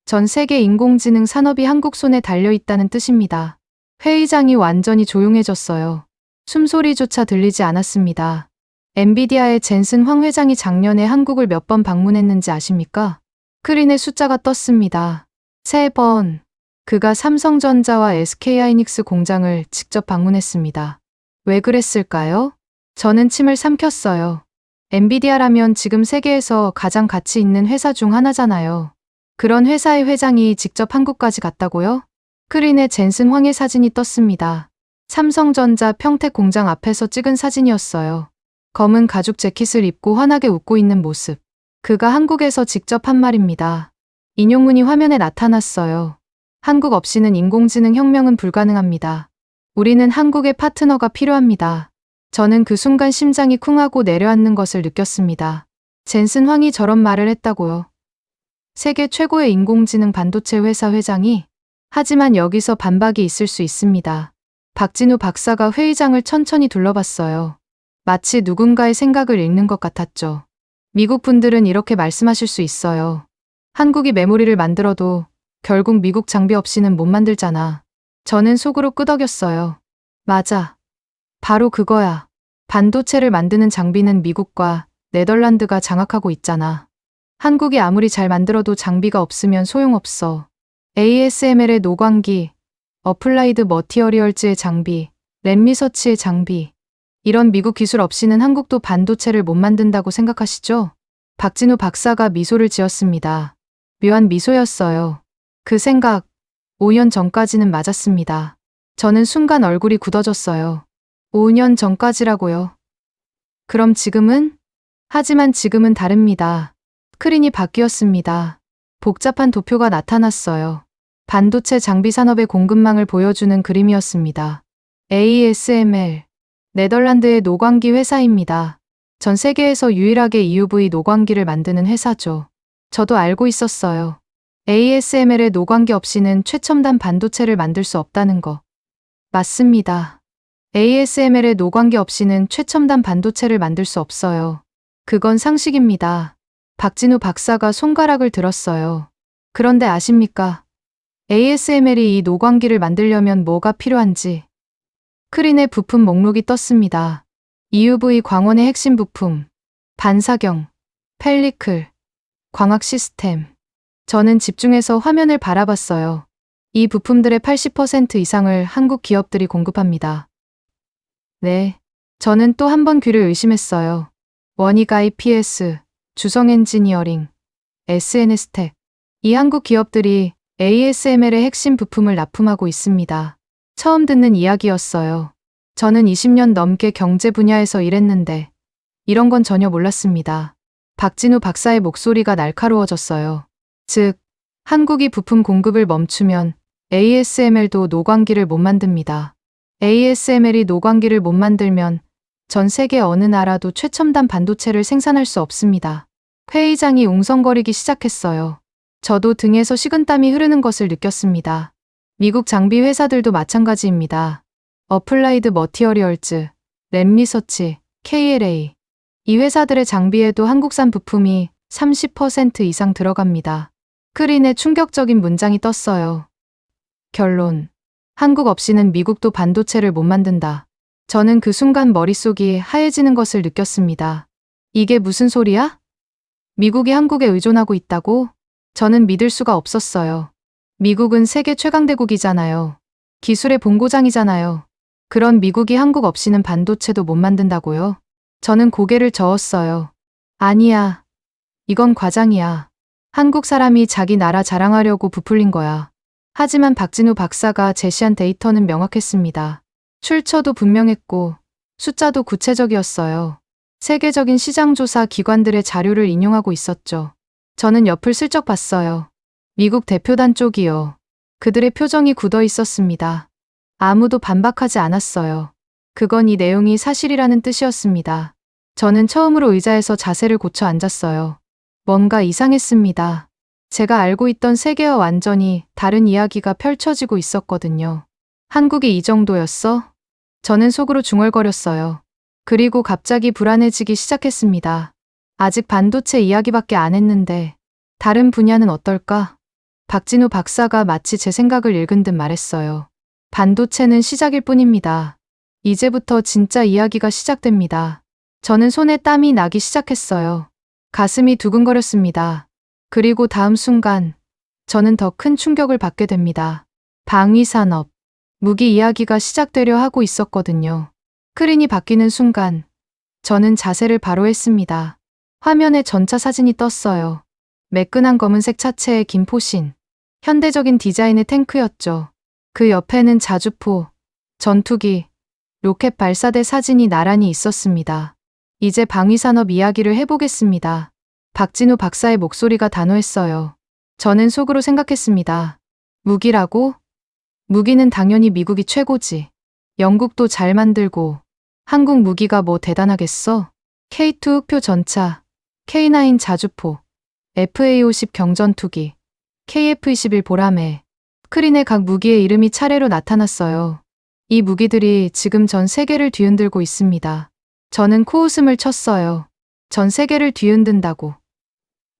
전 세계 인공지능 산업이 한국 손에 달려있다는 뜻입니다. 회의장이 완전히 조용해졌어요. 숨소리조차 들리지 않았습니다. 엔비디아의 젠슨 황 회장이 작년에 한국을 몇 번 방문했는지 아십니까? 스크린에 숫자가 떴습니다. 3번. 그가 삼성전자와 SK하이닉스 공장을 직접 방문했습니다. 왜 그랬을까요? 저는 침을 삼켰어요. 엔비디아라면 지금 세계에서 가장 가치 있는 회사 중 하나잖아요. 그런 회사의 회장이 직접 한국까지 갔다고요? 스크린에 젠슨 황의 사진이 떴습니다. 삼성전자 평택 공장 앞에서 찍은 사진이었어요. 검은 가죽 재킷을 입고 환하게 웃고 있는 모습. 그가 한국에서 직접 한 말입니다. 인용문이 화면에 나타났어요. 한국 없이는 인공지능 혁명은 불가능합니다. 우리는 한국의 파트너가 필요합니다. 저는 그 순간 심장이 쿵하고 내려앉는 것을 느꼈습니다. 젠슨 황이 저런 말을 했다고요. 세계 최고의 인공지능 반도체 회사 회장이? 하지만 여기서 반박이 있을 수 있습니다. 박진우 박사가 회의장을 천천히 둘러봤어요. 마치 누군가의 생각을 읽는 것 같았죠. 미국 분들은 이렇게 말씀하실 수 있어요. 한국이 메모리를 만들어도 결국 미국 장비 없이는 못 만들잖아. 저는 속으로 끄덕였어요. 맞아. 바로 그거야. 반도체를 만드는 장비는 미국과 네덜란드가 장악하고 있잖아. 한국이 아무리 잘 만들어도 장비가 없으면 소용없어. ASML의 노광기, 어플라이드 머티어리얼즈의 장비, 랩리서치의 장비. 이런 미국 기술 없이는 한국도 반도체를 못 만든다고 생각하시죠? 박진우 박사가 미소를 지었습니다. 묘한 미소였어요. 그 생각, 5년 전까지는 맞았습니다. 저는 순간 얼굴이 굳어졌어요. 5년 전까지라고요. 그럼 지금은? 하지만 지금은 다릅니다. 스크린이 바뀌었습니다. 복잡한 도표가 나타났어요. 반도체 장비 산업의 공급망을 보여주는 그림이었습니다. ASML, 네덜란드의 노광기 회사입니다. 전 세계에서 유일하게 EUV 노광기를 만드는 회사죠. 저도 알고 있었어요. ASML의 노광기 없이는 최첨단 반도체를 만들 수 없다는 거. 맞습니다. ASML의 노광기 없이는 최첨단 반도체를 만들 수 없어요. 그건 상식입니다. 박진우 박사가 손가락을 들었어요. 그런데 아십니까? ASML이 이 노광기를 만들려면 뭐가 필요한지. 크린의 부품 목록이 떴습니다. EUV 광원의 핵심 부품, 반사경, 펠리클, 광학 시스템. 저는 집중해서 화면을 바라봤어요. 이 부품들의 80% 이상을 한국 기업들이 공급합니다. 네, 저는 또 한 번 귀를 의심했어요. 원익 IPS, 주성 엔지니어링, SNS텍. 이 한국 기업들이 ASML의 핵심 부품을 납품하고 있습니다. 처음 듣는 이야기였어요. 저는 20년 넘게 경제 분야에서 일했는데 이런 건 전혀 몰랐습니다. 박진우 박사의 목소리가 날카로워졌어요. 즉, 한국이 부품 공급을 멈추면 ASML도 노광기를 못 만듭니다. ASML이 노광기를 못 만들면 전 세계 어느 나라도 최첨단 반도체를 생산할 수 없습니다. 회의장이 웅성거리기 시작했어요. 저도 등에서 식은땀이 흐르는 것을 느꼈습니다. 미국 장비 회사들도 마찬가지입니다. 어플라이드 머티어리얼즈, 랩리서치, KLA. 이 회사들의 장비에도 한국산 부품이 30% 이상 들어갑니다. 크린의 충격적인 문장이 떴어요. 결론. 한국 없이는 미국도 반도체를 못 만든다. 저는 그 순간 머릿속이 하얘지는 것을 느꼈습니다. 이게 무슨 소리야? 미국이 한국에 의존하고 있다고? 저는 믿을 수가 없었어요. 미국은 세계 최강대국이잖아요. 기술의 본고장이잖아요. 그런 미국이 한국 없이는 반도체도 못 만든다고요? 저는 고개를 저었어요. 아니야. 이건 과장이야. 한국 사람이 자기 나라 자랑하려고 부풀린 거야. 하지만 박진우 박사가 제시한 데이터는 명확했습니다. 출처도 분명했고 숫자도 구체적이었어요. 세계적인 시장조사 기관들의 자료를 인용하고 있었죠. 저는 옆을 슬쩍 봤어요. 미국 대표단 쪽이요. 그들의 표정이 굳어 있었습니다. 아무도 반박하지 않았어요. 그건 이 내용이 사실이라는 뜻이었습니다. 저는 처음으로 의자에서 자세를 고쳐 앉았어요. 뭔가 이상했습니다. 제가 알고 있던 세계와 완전히 다른 이야기가 펼쳐지고 있었거든요. 한국이 이 정도였어? 저는 속으로 중얼거렸어요. 그리고 갑자기 불안해지기 시작했습니다. 아직 반도체 이야기밖에 안 했는데 다른 분야는 어떨까? 박진우 박사가 마치 제 생각을 읽은 듯 말했어요. 반도체는 시작일 뿐입니다. 이제부터 진짜 이야기가 시작됩니다. 저는 손에 땀이 나기 시작했어요. 가슴이 두근거렸습니다. 그리고 다음 순간 저는 더 큰 충격을 받게 됩니다. 방위산업, 무기 이야기가 시작되려 하고 있었거든요. 스크린이 바뀌는 순간 저는 자세를 바로 했습니다. 화면에 전차 사진이 떴어요. 매끈한 검은색 차체의 김포신. 현대적인 디자인의 탱크였죠. 그 옆에는 자주포, 전투기, 로켓 발사대 사진이 나란히 있었습니다. 이제 방위산업 이야기를 해보겠습니다. 박진우 박사의 목소리가 단호했어요. 저는 속으로 생각했습니다. 무기라고? 무기는 당연히 미국이 최고지. 영국도 잘 만들고 한국 무기가 뭐 대단하겠어? K2 흑표 전차, K9 자주포, FA50 경전투기, KF21 보라매. 스크린에 각 무기의 이름이 차례로 나타났어요. 이 무기들이 지금 전 세계를 뒤흔들고 있습니다. 저는 코웃음을 쳤어요. 전 세계를 뒤흔든다고.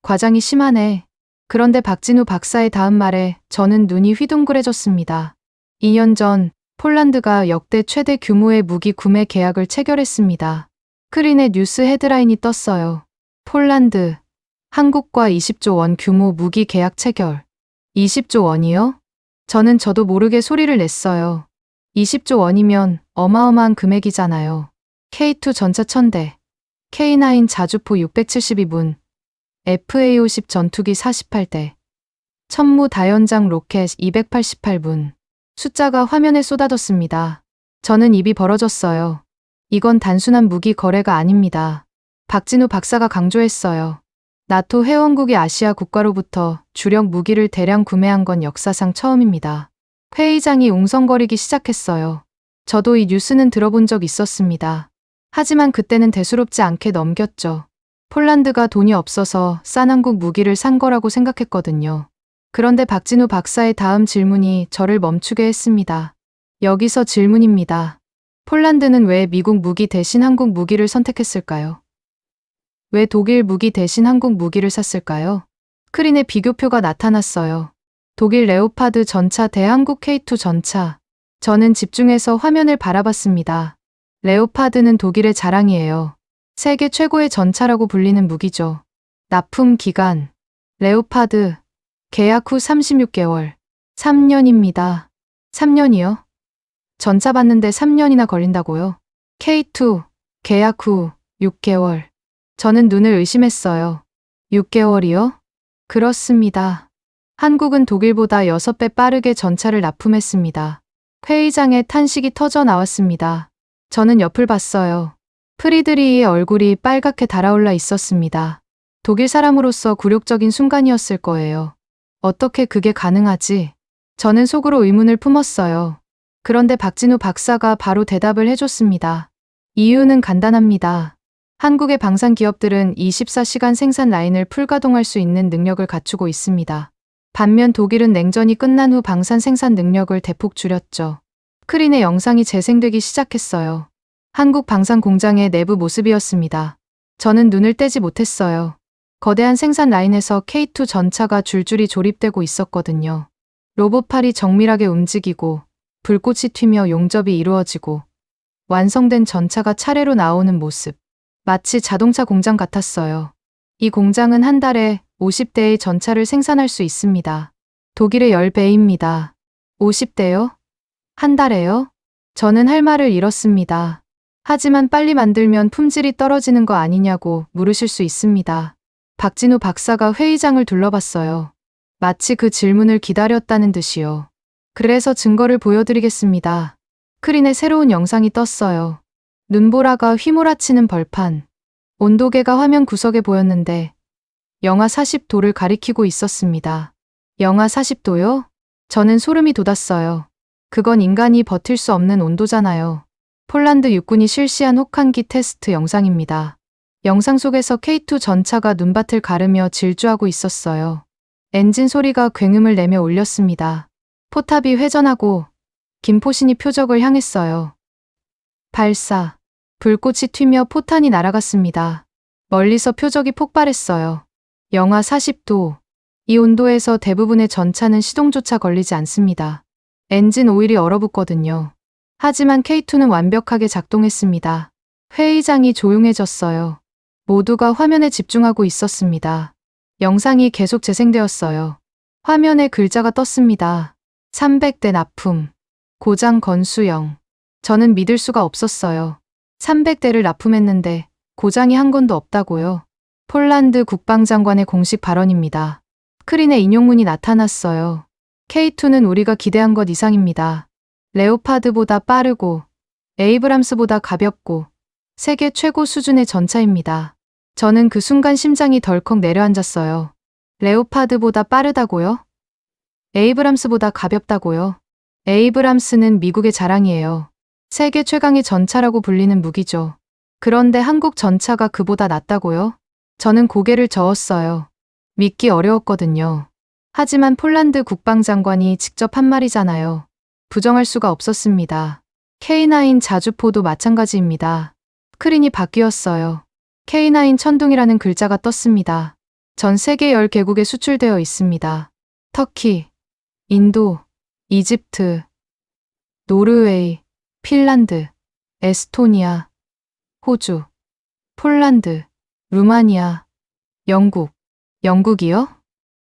과장이 심하네. 그런데 박진우 박사의 다음 말에 저는 눈이 휘둥그레졌습니다. 2년 전 폴란드가 역대 최대 규모의 무기 구매 계약을 체결했습니다. 스크린에 뉴스 헤드라인이 떴어요. 폴란드, 한국과 20조 원 규모 무기 계약 체결. 20조 원이요? 저도 모르게 소리를 냈어요. 20조 원이면 어마어마한 금액이잖아요. K2 전차 1000대, K9 자주포 672문, FA50 전투기 48대, 천무 다연장 로켓 288문. 숫자가 화면에 쏟아졌습니다. 저는 입이 벌어졌어요. 이건 단순한 무기 거래가 아닙니다. 박진우 박사가 강조했어요. 나토 회원국이 아시아 국가로부터 주력 무기를 대량 구매한 건 역사상 처음입니다. 회의장이 웅성거리기 시작했어요. 저도 이 뉴스는 들어본 적 있었습니다. 하지만 그때는 대수롭지 않게 넘겼죠. 폴란드가 돈이 없어서 싼 한국 무기를 산 거라고 생각했거든요. 그런데 박진우 박사의 다음 질문이 저를 멈추게 했습니다. 여기서 질문입니다. 폴란드는 왜 미국 무기 대신 한국 무기를 선택했을까요? 왜 독일 무기 대신 한국 무기를 샀을까요? 스크린에 비교표가 나타났어요. 독일 레오파드 전차 대 한국 K2 전차. 저는 집중해서 화면을 바라봤습니다. 레오파드는 독일의 자랑이에요. 세계 최고의 전차라고 불리는 무기죠. 납품 기간. 레오파드. 계약 후 36개월. 3년입니다. 3년이요? 전차 받는데 3년이나 걸린다고요? K2. 계약 후 6개월. 저는 눈을 의심했어요. 6개월이요? 그렇습니다. 한국은 독일보다 6배 빠르게 전차를 납품했습니다. 회의장에 탄식이 터져 나왔습니다. 저는 옆을 봤어요. 프리드리히의 얼굴이 빨갛게 달아올라 있었습니다. 독일 사람으로서 굴욕적인 순간이었을 거예요. 어떻게 그게 가능하지? 저는 속으로 의문을 품었어요. 그런데 박진우 박사가 바로 대답을 해줬습니다. 이유는 간단합니다. 한국의 방산 기업들은 24시간 생산 라인을 풀가동할 수 있는 능력을 갖추고 있습니다. 반면 독일은 냉전이 끝난 후 방산 생산 능력을 대폭 줄였죠. 스크린에 영상이 재생되기 시작했어요. 한국 방산 공장의 내부 모습이었습니다. 저는 눈을 떼지 못했어요. 거대한 생산 라인에서 K2 전차가 줄줄이 조립되고 있었거든요. 로봇팔이 정밀하게 움직이고 불꽃이 튀며 용접이 이루어지고 완성된 전차가 차례로 나오는 모습. 마치 자동차 공장 같았어요. 이 공장은 한 달에 50대의 전차를 생산할 수 있습니다. 독일의 10배입니다. 50대요? 한 달에요? 저는 할 말을 잃었습니다. 하지만 빨리 만들면 품질이 떨어지는 거 아니냐고 물으실 수 있습니다. 박진우 박사가 회의장을 둘러봤어요. 마치 그 질문을 기다렸다는 듯이요. 그래서 증거를 보여드리겠습니다. 스크린에 새로운 영상이 떴어요. 눈보라가 휘몰아치는 벌판. 온도계가 화면 구석에 보였는데 영하 40도를 가리키고 있었습니다. 영하 40도요? 저는 소름이 돋았어요. 그건 인간이 버틸 수 없는 온도잖아요. 폴란드 육군이 실시한 혹한기 테스트 영상입니다. 영상 속에서 K2 전차가 눈밭을 가르며 질주하고 있었어요. 엔진 소리가 굉음을 내며 울렸습니다. 포탑이 회전하고 김포신이 표적을 향했어요. 발사. 불꽃이 튀며 포탄이 날아갔습니다. 멀리서 표적이 폭발했어요. 영하 40도. 이 온도에서 대부분의 전차는 시동조차 걸리지 않습니다. 엔진 오일이 얼어붙거든요. 하지만 K2는 완벽하게 작동했습니다. 회의장이 조용해졌어요. 모두가 화면에 집중하고 있었습니다. 영상이 계속 재생되었어요. 화면에 글자가 떴습니다. 300대 납품. 고장 건수영. 저는 믿을 수가 없었어요. 300대를 납품했는데 고장이 한 건도 없다고요. 폴란드 국방장관의 공식 발언입니다. 스크린에 인용문이 나타났어요. K2는 우리가 기대한 것 이상입니다. 레오파드보다 빠르고 에이브람스보다 가볍고 세계 최고 수준의 전차입니다. 저는 그 순간 심장이 덜컥 내려앉았어요. 레오파드보다 빠르다고요? 에이브람스보다 가볍다고요? 에이브람스는 미국의 자랑이에요. 세계 최강의 전차라고 불리는 무기죠. 그런데 한국 전차가 그보다 낫다고요? 저는 고개를 저었어요. 믿기 어려웠거든요. 하지만 폴란드 국방장관이 직접 한 말이잖아요. 부정할 수가 없었습니다. K9 자주포도 마찬가지입니다. 스크린이 바뀌었어요. K9 천둥이라는 글자가 떴습니다. 전 세계 10개국에 수출되어 있습니다. 터키, 인도, 이집트, 노르웨이, 핀란드, 에스토니아, 호주, 폴란드, 루마니아, 영국. 영국이요?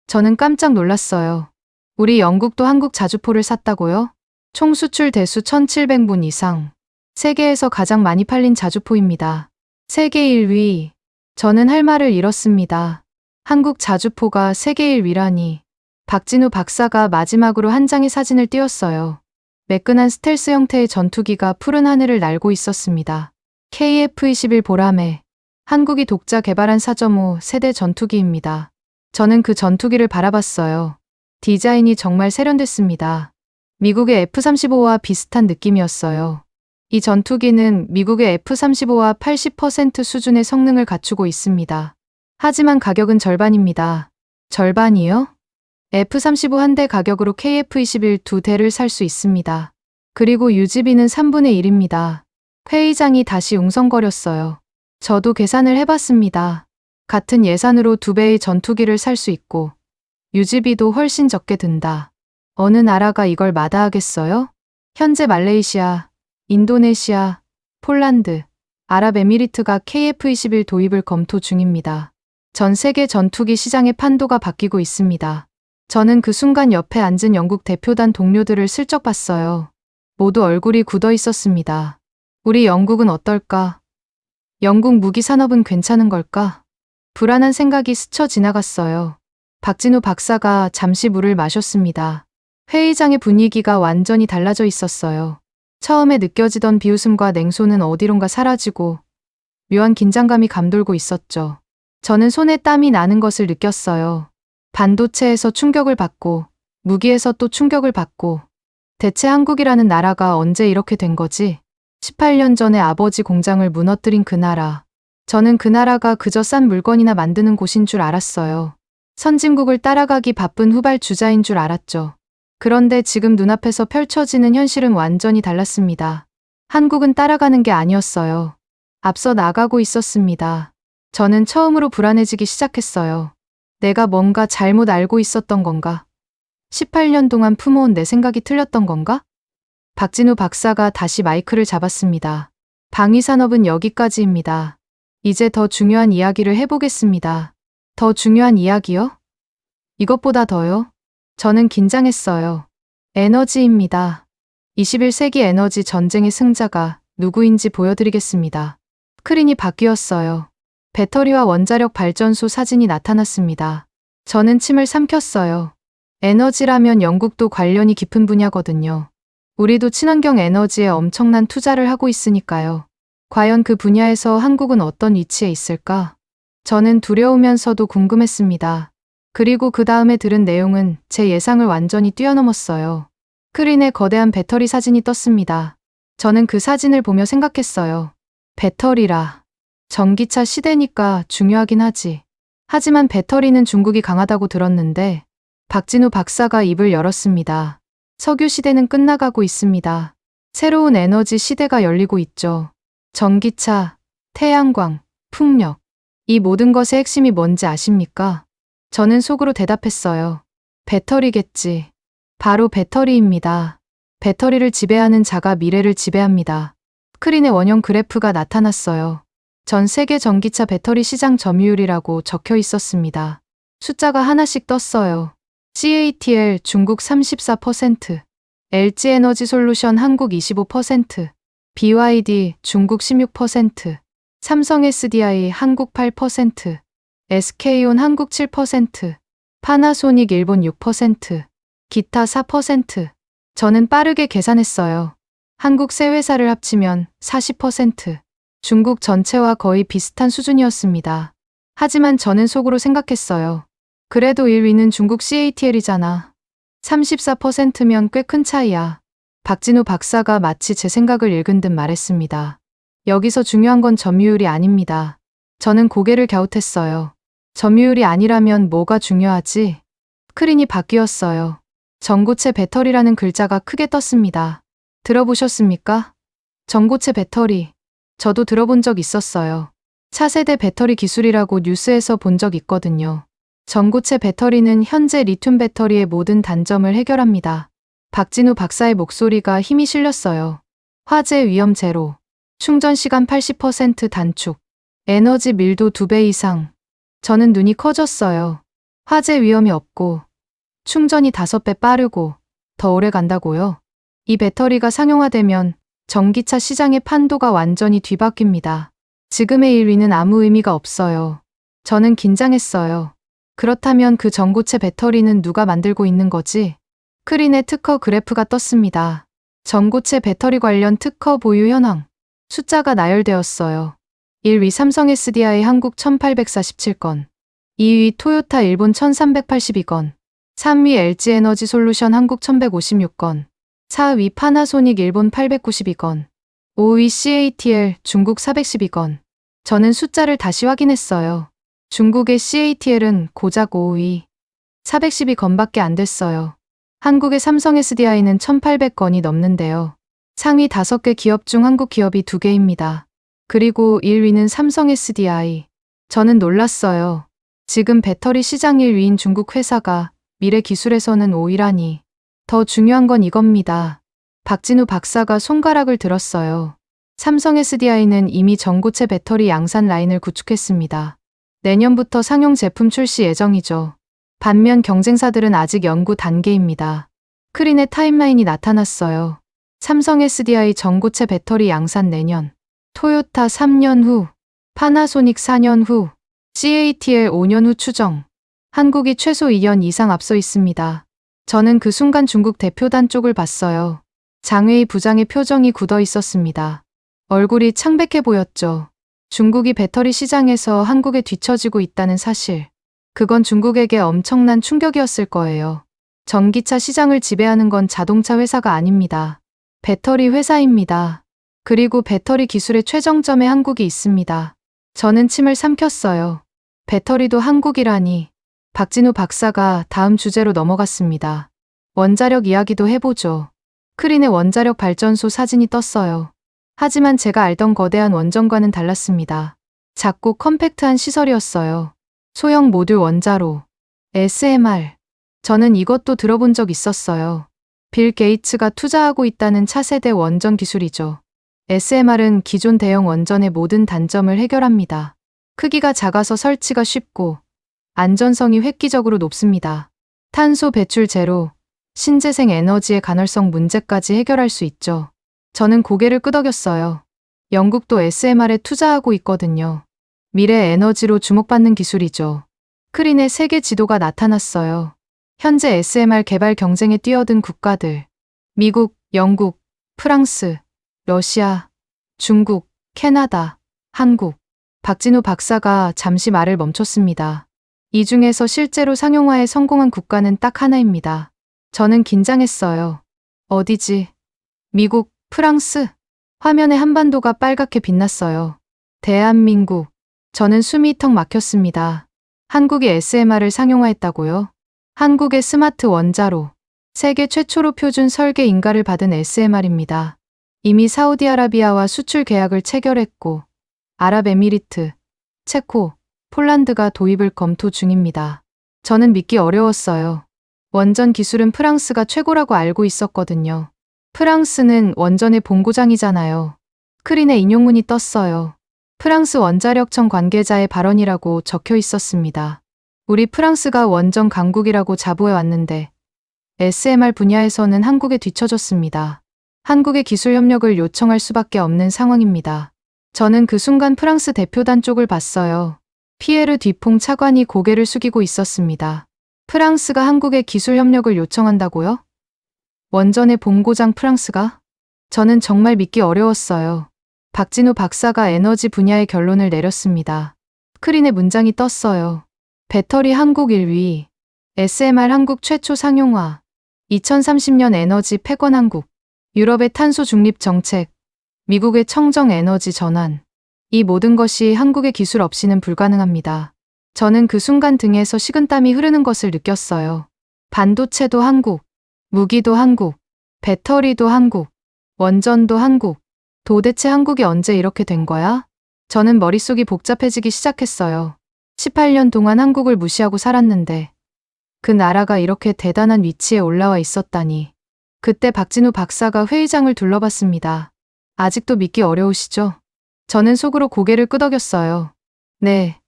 저는 깜짝 놀랐어요. 우리 영국도 한국 자주포를 샀다고요? 총 수출 대수 1700분 이상. 세계에서 가장 많이 팔린 자주포입니다. 세계 1위. 저는 할 말을 잃었습니다. 한국 자주포가 세계 1위라니. 박진우 박사가 마지막으로 한 장의 사진을 띄웠어요. 매끈한 스텔스 형태의 전투기가 푸른 하늘을 날고 있었습니다. KF-21 보라매. 한국이 독자 개발한 4.5 세대 전투기입니다. 저는 그 전투기를 바라봤어요. 디자인이 정말 세련됐습니다. 미국의 F-35와 비슷한 느낌이었어요. 이 전투기는 미국의 F-35와 80% 수준의 성능을 갖추고 있습니다. 하지만 가격은 절반입니다. 절반이요? F-35 한 대 가격으로 KF-21 두 대를 살 수 있습니다. 그리고 유지비는 3분의 1입니다. 회의장이 다시 웅성거렸어요. 저도 계산을 해봤습니다. 같은 예산으로 2배의 전투기를 살 수 있고 유지비도 훨씬 적게 든다. 어느 나라가 이걸 마다하겠어요? 현재 말레이시아, 인도네시아, 폴란드, 아랍에미리트가 KF-21 도입을 검토 중입니다. 전 세계 전투기 시장의 판도가 바뀌고 있습니다. 저는 그 순간 옆에 앉은 영국 대표단 동료들을 슬쩍 봤어요. 모두 얼굴이 굳어 있었습니다. 우리 영국은 어떨까? 영국 무기 산업은 괜찮은 걸까? 불안한 생각이 스쳐 지나갔어요. 박진우 박사가 잠시 물을 마셨습니다. 회의장의 분위기가 완전히 달라져 있었어요. 처음에 느껴지던 비웃음과 냉소는 어디론가 사라지고 묘한 긴장감이 감돌고 있었죠. 저는 손에 땀이 나는 것을 느꼈어요. 반도체에서 충격을 받고 무기에서 또 충격을 받고 대체 한국이라는 나라가 언제 이렇게 된 거지? 18년 전에 아버지 공장을 무너뜨린 그 나라. 저는 그 나라가 그저 싼 물건이나 만드는 곳인 줄 알았어요. 선진국을 따라가기 바쁜 후발주자인 줄 알았죠. 그런데 지금 눈앞에서 펼쳐지는 현실은 완전히 달랐습니다. 한국은 따라가는 게 아니었어요. 앞서 나가고 있었습니다. 저는 처음으로 불안해지기 시작했어요. 내가 뭔가 잘못 알고 있었던 건가? 18년 동안 품어온 내 생각이 틀렸던 건가? 박진우 박사가 다시 마이크를 잡았습니다. 방위산업은 여기까지입니다. 이제 더 중요한 이야기를 해보겠습니다. 더 중요한 이야기요? 이것보다 더요? 저는 긴장했어요. 에너지입니다. 21세기 에너지 전쟁의 승자가 누구인지 보여드리겠습니다. 스크린이 바뀌었어요. 배터리와 원자력 발전소 사진이 나타났습니다. 저는 침을 삼켰어요. 에너지라면 영국도 관련이 깊은 분야거든요. 우리도 친환경 에너지에 엄청난 투자를 하고 있으니까요. 과연 그 분야에서 한국은 어떤 위치에 있을까? 저는 두려우면서도 궁금했습니다. 그리고 그 다음에 들은 내용은 제 예상을 완전히 뛰어넘었어요. 스크린에 거대한 배터리 사진이 떴습니다. 저는 그 사진을 보며 생각했어요. 배터리라. 전기차 시대니까 중요하긴 하지. 하지만 배터리는 중국이 강하다고 들었는데 박진우 박사가 입을 열었습니다. 석유 시대는 끝나가고 있습니다. 새로운 에너지 시대가 열리고 있죠. 전기차, 태양광, 풍력. 이 모든 것의 핵심이 뭔지 아십니까? 저는 속으로 대답했어요. 배터리겠지. 바로 배터리입니다. 배터리를 지배하는 자가 미래를 지배합니다. 스크린에 원형 그래프가 나타났어요. 전 세계 전기차 배터리 시장 점유율이라고 적혀 있었습니다. 숫자가 하나씩 떴어요. CATL 중국 34%, LG에너지솔루션 한국 25%, BYD 중국 16%, 삼성 SDI 한국 8%, SK온 한국 7%, 파나소닉 일본 6%, 기타 4%. 저는 빠르게 계산했어요. 한국 세 회사를 합치면 40%, 중국 전체와 거의 비슷한 수준이었습니다. 하지만 저는 속으로 생각했어요. 그래도 1위는 중국 CATL이잖아. 34%면 꽤 큰 차이야. 박진우 박사가 마치 제 생각을 읽은 듯 말했습니다. 여기서 중요한 건 점유율이 아닙니다. 저는 고개를 갸웃했어요. 점유율이 아니라면 뭐가 중요하지? 스크린이 바뀌었어요. 전고체 배터리라는 글자가 크게 떴습니다. 들어보셨습니까? 전고체 배터리. 저도 들어본 적 있었어요. 차세대 배터리 기술이라고 뉴스에서 본 적 있거든요. 전고체 배터리는 현재 리튬 배터리의 모든 단점을 해결합니다. 박진우 박사의 목소리가 힘이 실렸어요. 화재 위험 제로, 충전 시간 80% 단축, 에너지 밀도 2배 이상. 저는 눈이 커졌어요. 화재 위험이 없고, 충전이 5배 빠르고, 더 오래 간다고요? 이 배터리가 상용화되면 전기차 시장의 판도가 완전히 뒤바뀝니다. 지금의 1위는 아무 의미가 없어요. 저는 긴장했어요. 그렇다면 그 전고체 배터리는 누가 만들고 있는 거지? 스크린에 특허 그래프가 떴습니다. 전고체 배터리 관련 특허 보유 현황. 숫자가 나열되었어요. 1위 삼성 SDI 한국 1847건, 2위 토요타 일본 1382건, 3위 LG에너지솔루션 한국 1156건, 4위 파나소닉 일본 892건, 5위 CATL 중국 412건. 저는 숫자를 다시 확인했어요. 중국의 CATL은 고작 5위, 412건밖에 안 됐어요. 한국의 삼성 SDI는 1800건이 넘는데요. 상위 5개 기업 중 한국 기업이 2개입니다. 그리고 1위는 삼성 SDI. 저는 놀랐어요. 지금 배터리 시장 1위인 중국 회사가 미래 기술에서는 5위라니. 더 중요한 건 이겁니다. 박진우 박사가 손가락을 들었어요. 삼성 SDI는 이미 전고체 배터리 양산 라인을 구축했습니다. 내년부터 상용 제품 출시 예정이죠. 반면 경쟁사들은 아직 연구 단계입니다. 크린의 타임라인이 나타났어요. 삼성 SDI 전고체 배터리 양산 내년, 토요타 3년 후, 파나소닉 4년 후, CATL 5년 후 추정. 한국이 최소 2년 이상 앞서 있습니다. 저는 그 순간 중국 대표단 쪽을 봤어요. 장웨이 부장의 표정이 굳어 있었습니다. 얼굴이 창백해 보였죠. 중국이 배터리 시장에서 한국에 뒤처지고 있다는 사실. 그건 중국에게 엄청난 충격이었을 거예요. 전기차 시장을 지배하는 건 자동차 회사가 아닙니다. 배터리 회사입니다. 그리고 배터리 기술의 최정점에 한국이 있습니다. 저는 침을 삼켰어요. 배터리도 한국이라니. 박진우 박사가 다음 주제로 넘어갔습니다. 원자력 이야기도 해보죠. 크린의 원자력 발전소 사진이 떴어요. 하지만 제가 알던 거대한 원전과는 달랐습니다. 작고 컴팩트한 시설이었어요. 소형 모듈 원자로. SMR. 저는 이것도 들어본 적 있었어요. 빌 게이츠가 투자하고 있다는 차세대 원전 기술이죠. SMR은 기존 대형 원전의 모든 단점을 해결합니다. 크기가 작아서 설치가 쉽고 안전성이 획기적으로 높습니다. 탄소 배출 제로, 신재생 에너지의 간헐성 문제까지 해결할 수 있죠. 저는 고개를 끄덕였어요. 영국도 SMR에 투자하고 있거든요. 미래 에너지로 주목받는 기술이죠. 크린의 세계 지도가 나타났어요. 현재 SMR 개발 경쟁에 뛰어든 국가들. 미국, 영국, 프랑스, 러시아, 중국, 캐나다, 한국. 박진우 박사가 잠시 말을 멈췄습니다. 이 중에서 실제로 상용화에 성공한 국가는 딱 하나입니다. 저는 긴장했어요. 어디지? 미국, 프랑스? 화면에 한반도가 빨갛게 빛났어요. 대한민국. 저는 숨이 턱 막혔습니다. 한국이 SMR을 상용화했다고요? 한국의 스마트 원자로. 세계 최초로 표준 설계 인가를 받은 SMR입니다. 이미 사우디아라비아와 수출 계약을 체결했고 아랍에미리트, 체코, 폴란드가 도입을 검토 중입니다. 저는 믿기 어려웠어요. 원전 기술은 프랑스가 최고라고 알고 있었거든요. 프랑스는 원전의 본고장이잖아요. 크린의 인용문이 떴어요. 프랑스 원자력청 관계자의 발언이라고 적혀 있었습니다. 우리 프랑스가 원전 강국이라고 자부해 왔는데 SMR 분야에서는 한국에 뒤처졌습니다. 한국의 기술 협력을 요청할 수밖에 없는 상황입니다. 저는 그 순간 프랑스 대표단 쪽을 봤어요. 피에르 뒤퐁 차관이 고개를 숙이고 있었습니다. 프랑스가 한국의 기술 협력을 요청한다고요? 원전의 본고장 프랑스가? 저는 정말 믿기 어려웠어요. 박진우 박사가 에너지 분야의 결론을 내렸습니다. 크린의 문장이 떴어요. 배터리 한국 1위, SMR 한국 최초 상용화, 2030년 에너지 패권 한국, 유럽의 탄소 중립 정책, 미국의 청정 에너지 전환. 이 모든 것이 한국의 기술 없이는 불가능합니다. 저는 그 순간 등에서 식은땀이 흐르는 것을 느꼈어요. 반도체도 한국, 무기도 한국, 배터리도 한국, 원전도 한국. 도대체 한국이 언제 이렇게 된 거야? 저는 머릿속이 복잡해지기 시작했어요. 18년 동안 한국을 무시하고 살았는데 그 나라가 이렇게 대단한 위치에 올라와 있었다니. 그때 박진우 박사가 회의장을 둘러봤습니다. 아직도 믿기 어려우시죠? 저는 속으로 고개를 끄덕였어요. 네,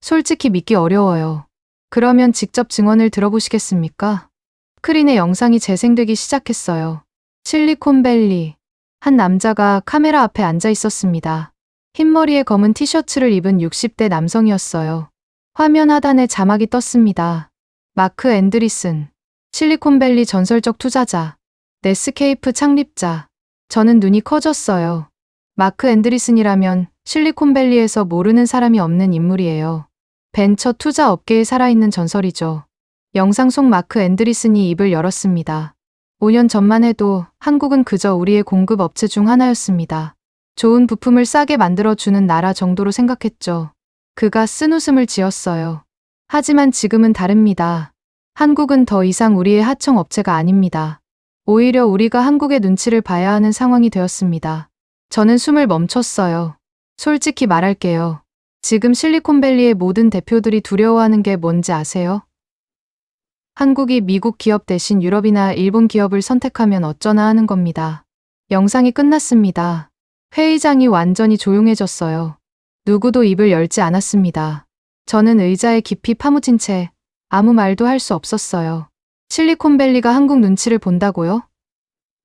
솔직히 믿기 어려워요. 그러면 직접 증언을 들어보시겠습니까? 크린의 영상이 재생되기 시작했어요. 실리콘밸리. 한 남자가 카메라 앞에 앉아 있었습니다. 흰머리에 검은 티셔츠를 입은 60대 남성이었어요. 화면 하단에 자막이 떴습니다. 마크 앤드리슨. 실리콘밸리 전설적 투자자. 넷스케이프 창립자. 저는 눈이 커졌어요. 마크 앤드리슨이라면 실리콘밸리에서 모르는 사람이 없는 인물이에요. 벤처 투자 업계에 살아있는 전설이죠. 영상 속 마크 앤드리슨이 입을 열었습니다. 5년 전만 해도 한국은 그저 우리의 공급 업체 중 하나였습니다. 좋은 부품을 싸게 만들어주는 나라 정도로 생각했죠. 그가 쓴웃음을 지었어요. 하지만 지금은 다릅니다. 한국은 더 이상 우리의 하청 업체가 아닙니다. 오히려 우리가 한국의 눈치를 봐야 하는 상황이 되었습니다. 저는 숨을 멈췄어요. 솔직히 말할게요. 지금 실리콘밸리의 모든 대표들이 두려워하는 게 뭔지 아세요? 한국이 미국 기업 대신 유럽이나 일본 기업을 선택하면 어쩌나 하는 겁니다. 영상이 끝났습니다. 회의장이 완전히 조용해졌어요. 누구도 입을 열지 않았습니다. 저는 의자에 깊이 파묻힌 채 아무 말도 할 수 없었어요. 실리콘밸리가 한국 눈치를 본다고요?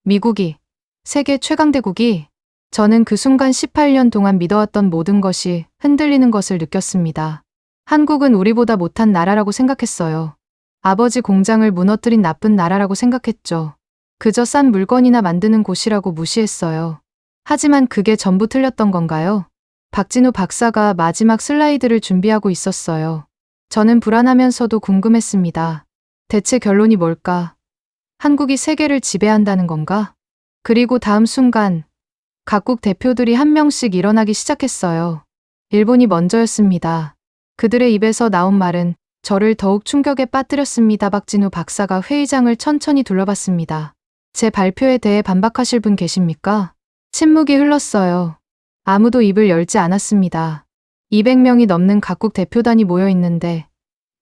미국이, 세계 최강대국이, 저는 그 순간 18년 동안 믿어왔던 모든 것이 흔들리는 것을 느꼈습니다. 한국은 우리보다 못한 나라라고 생각했어요. 아버지 공장을 무너뜨린 나쁜 나라라고 생각했죠. 그저 싼 물건이나 만드는 곳이라고 무시했어요. 하지만 그게 전부 틀렸던 건가요? 박진우 박사가 마지막 슬라이드를 준비하고 있었어요. 저는 불안하면서도 궁금했습니다. 대체 결론이 뭘까? 한국이 세계를 지배한다는 건가? 그리고 다음 순간 각국 대표들이 한 명씩 일어나기 시작했어요. 일본이 먼저였습니다. 그들의 입에서 나온 말은 저를 더욱 충격에 빠뜨렸습니다. 박진우 박사가 회의장을 천천히 둘러봤습니다. 제 발표에 대해 반박하실 분 계십니까? 침묵이 흘렀어요. 아무도 입을 열지 않았습니다. 200명이 넘는 각국 대표단이 모여 있는데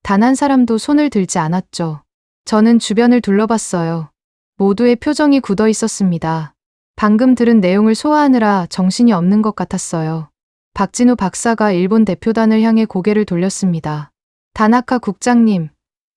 단 한 사람도 손을 들지 않았죠. 저는 주변을 둘러봤어요. 모두의 표정이 굳어 있었습니다. 방금 들은 내용을 소화하느라 정신이 없는 것 같았어요. 박진우 박사가 일본 대표단을 향해 고개를 돌렸습니다. 다나카 국장님,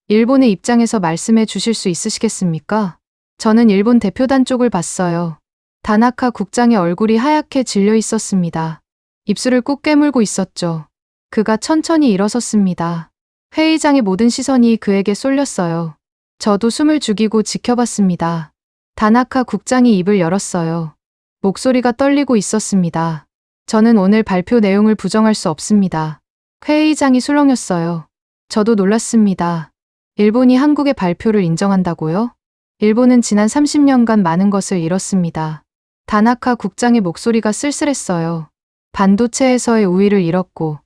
일본의 입장에서 말씀해 주실 수 있으시겠습니까? 저는 일본 대표단 쪽을 봤어요. 다나카 국장의 얼굴이 하얗게 질려 있었습니다. 입술을 꾹 깨물고 있었죠. 그가 천천히 일어섰습니다. 회의장의 모든 시선이 그에게 쏠렸어요. 저도 숨을 죽이고 지켜봤습니다. 다나카 국장이 입을 열었어요. 목소리가 떨리고 있었습니다. 저는 오늘 발표 내용을 부정할 수 없습니다. 회의장이 술렁였어요. 저도 놀랐습니다. 일본이 한국의 발표를 인정한다고요? 일본은 지난 30년간 많은 것을 잃었습니다. 다나카 국장의 목소리가 쓸쓸했어요. 반도체에서의 우위를 잃었고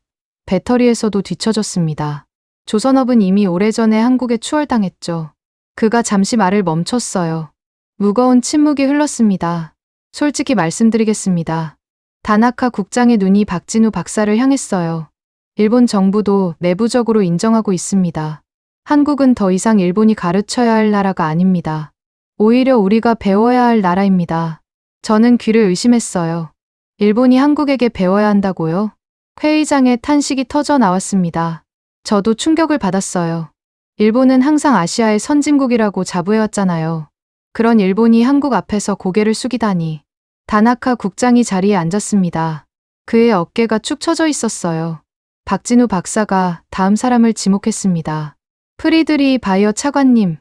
배터리에서도 뒤처졌습니다. 조선업은 이미 오래전에 한국에 추월당했죠. 그가 잠시 말을 멈췄어요. 무거운 침묵이 흘렀습니다. 솔직히 말씀드리겠습니다. 다나카 국장의 눈이 박진우 박사를 향했어요. 일본 정부도 내부적으로 인정하고 있습니다. 한국은 더 이상 일본이 가르쳐야 할 나라가 아닙니다. 오히려 우리가 배워야 할 나라입니다. 저는 귀를 의심했어요. 일본이 한국에게 배워야 한다고요? 회의장에 탄식이 터져 나왔습니다. 저도 충격을 받았어요. 일본은 항상 아시아의 선진국이라고 자부해왔잖아요. 그런 일본이 한국 앞에서 고개를 숙이다니. 다나카 국장이 자리에 앉았습니다. 그의 어깨가 축 처져 있었어요. 박진우 박사가 다음 사람을 지목했습니다. 프리드리 바이어 차관님,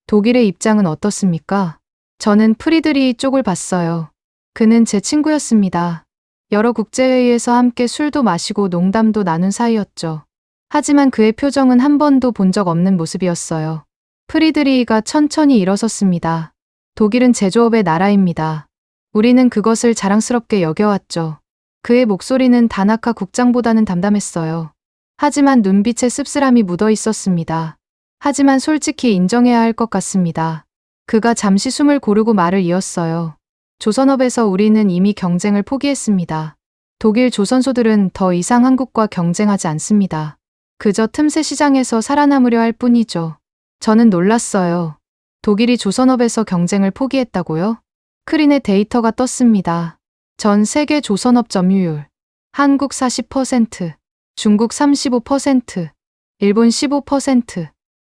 독일의 입장은 어떻습니까? 저는 프리드리 쪽을 봤어요. 그는 제 친구였습니다. 여러 국제회의에서 함께 술도 마시고 농담도 나눈 사이였죠. 하지만 그의 표정은 한 번도 본 적 없는 모습이었어요. 프리드리히가 천천히 일어섰습니다. 독일은 제조업의 나라입니다. 우리는 그것을 자랑스럽게 여겨왔죠. 그의 목소리는 다나카 국장보다는 담담했어요. 하지만 눈빛에 씁쓸함이 묻어 있었습니다. 하지만 솔직히 인정해야 할 것 같습니다. 그가 잠시 숨을 고르고 말을 이었어요. 조선업에서 우리는 이미 경쟁을 포기했습니다. 독일 조선소들은 더 이상 한국과 경쟁하지 않습니다. 그저 틈새 시장에서 살아남으려 할 뿐이죠. 저는 놀랐어요. 독일이 조선업에서 경쟁을 포기했다고요? 크린의 데이터가 떴습니다. 전 세계 조선업 점유율. 한국 40%, 중국 35%, 일본 15%,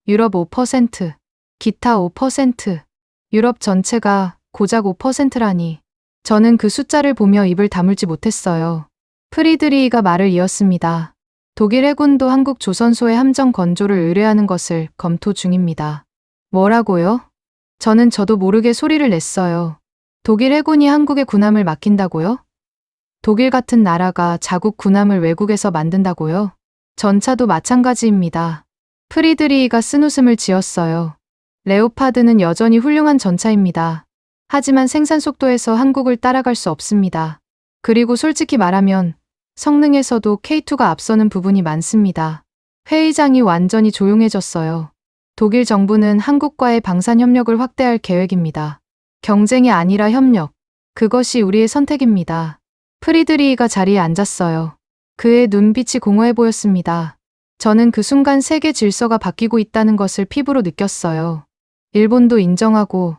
유럽 5%, 기타 5%, 유럽 전체가 고작 5%라니. 저는 그 숫자를 보며 입을 다물지 못했어요. 프리드리히가 말을 이었습니다. 독일 해군도 한국 조선소의 함정 건조를 의뢰하는 것을 검토 중입니다. 뭐라고요? 저도 모르게 소리를 냈어요. 독일 해군이 한국의 군함을 맡긴다고요? 독일 같은 나라가 자국 군함을 외국에서 만든다고요? 전차도 마찬가지입니다. 프리드리히가 쓴웃음을 지었어요. 레오파드는 여전히 훌륭한 전차입니다. 하지만 생산 속도에서 한국을 따라갈 수 없습니다. 그리고 솔직히 말하면 성능에서도 K2가 앞서는 부분이 많습니다. 회의장이 완전히 조용해졌어요. 독일 정부는 한국과의 방산 협력을 확대할 계획입니다. 경쟁이 아니라 협력. 그것이 우리의 선택입니다. 프리드리히가 자리에 앉았어요. 그의 눈빛이 공허해 보였습니다. 저는 그 순간 세계 질서가 바뀌고 있다는 것을 피부로 느꼈어요. 일본도 인정하고,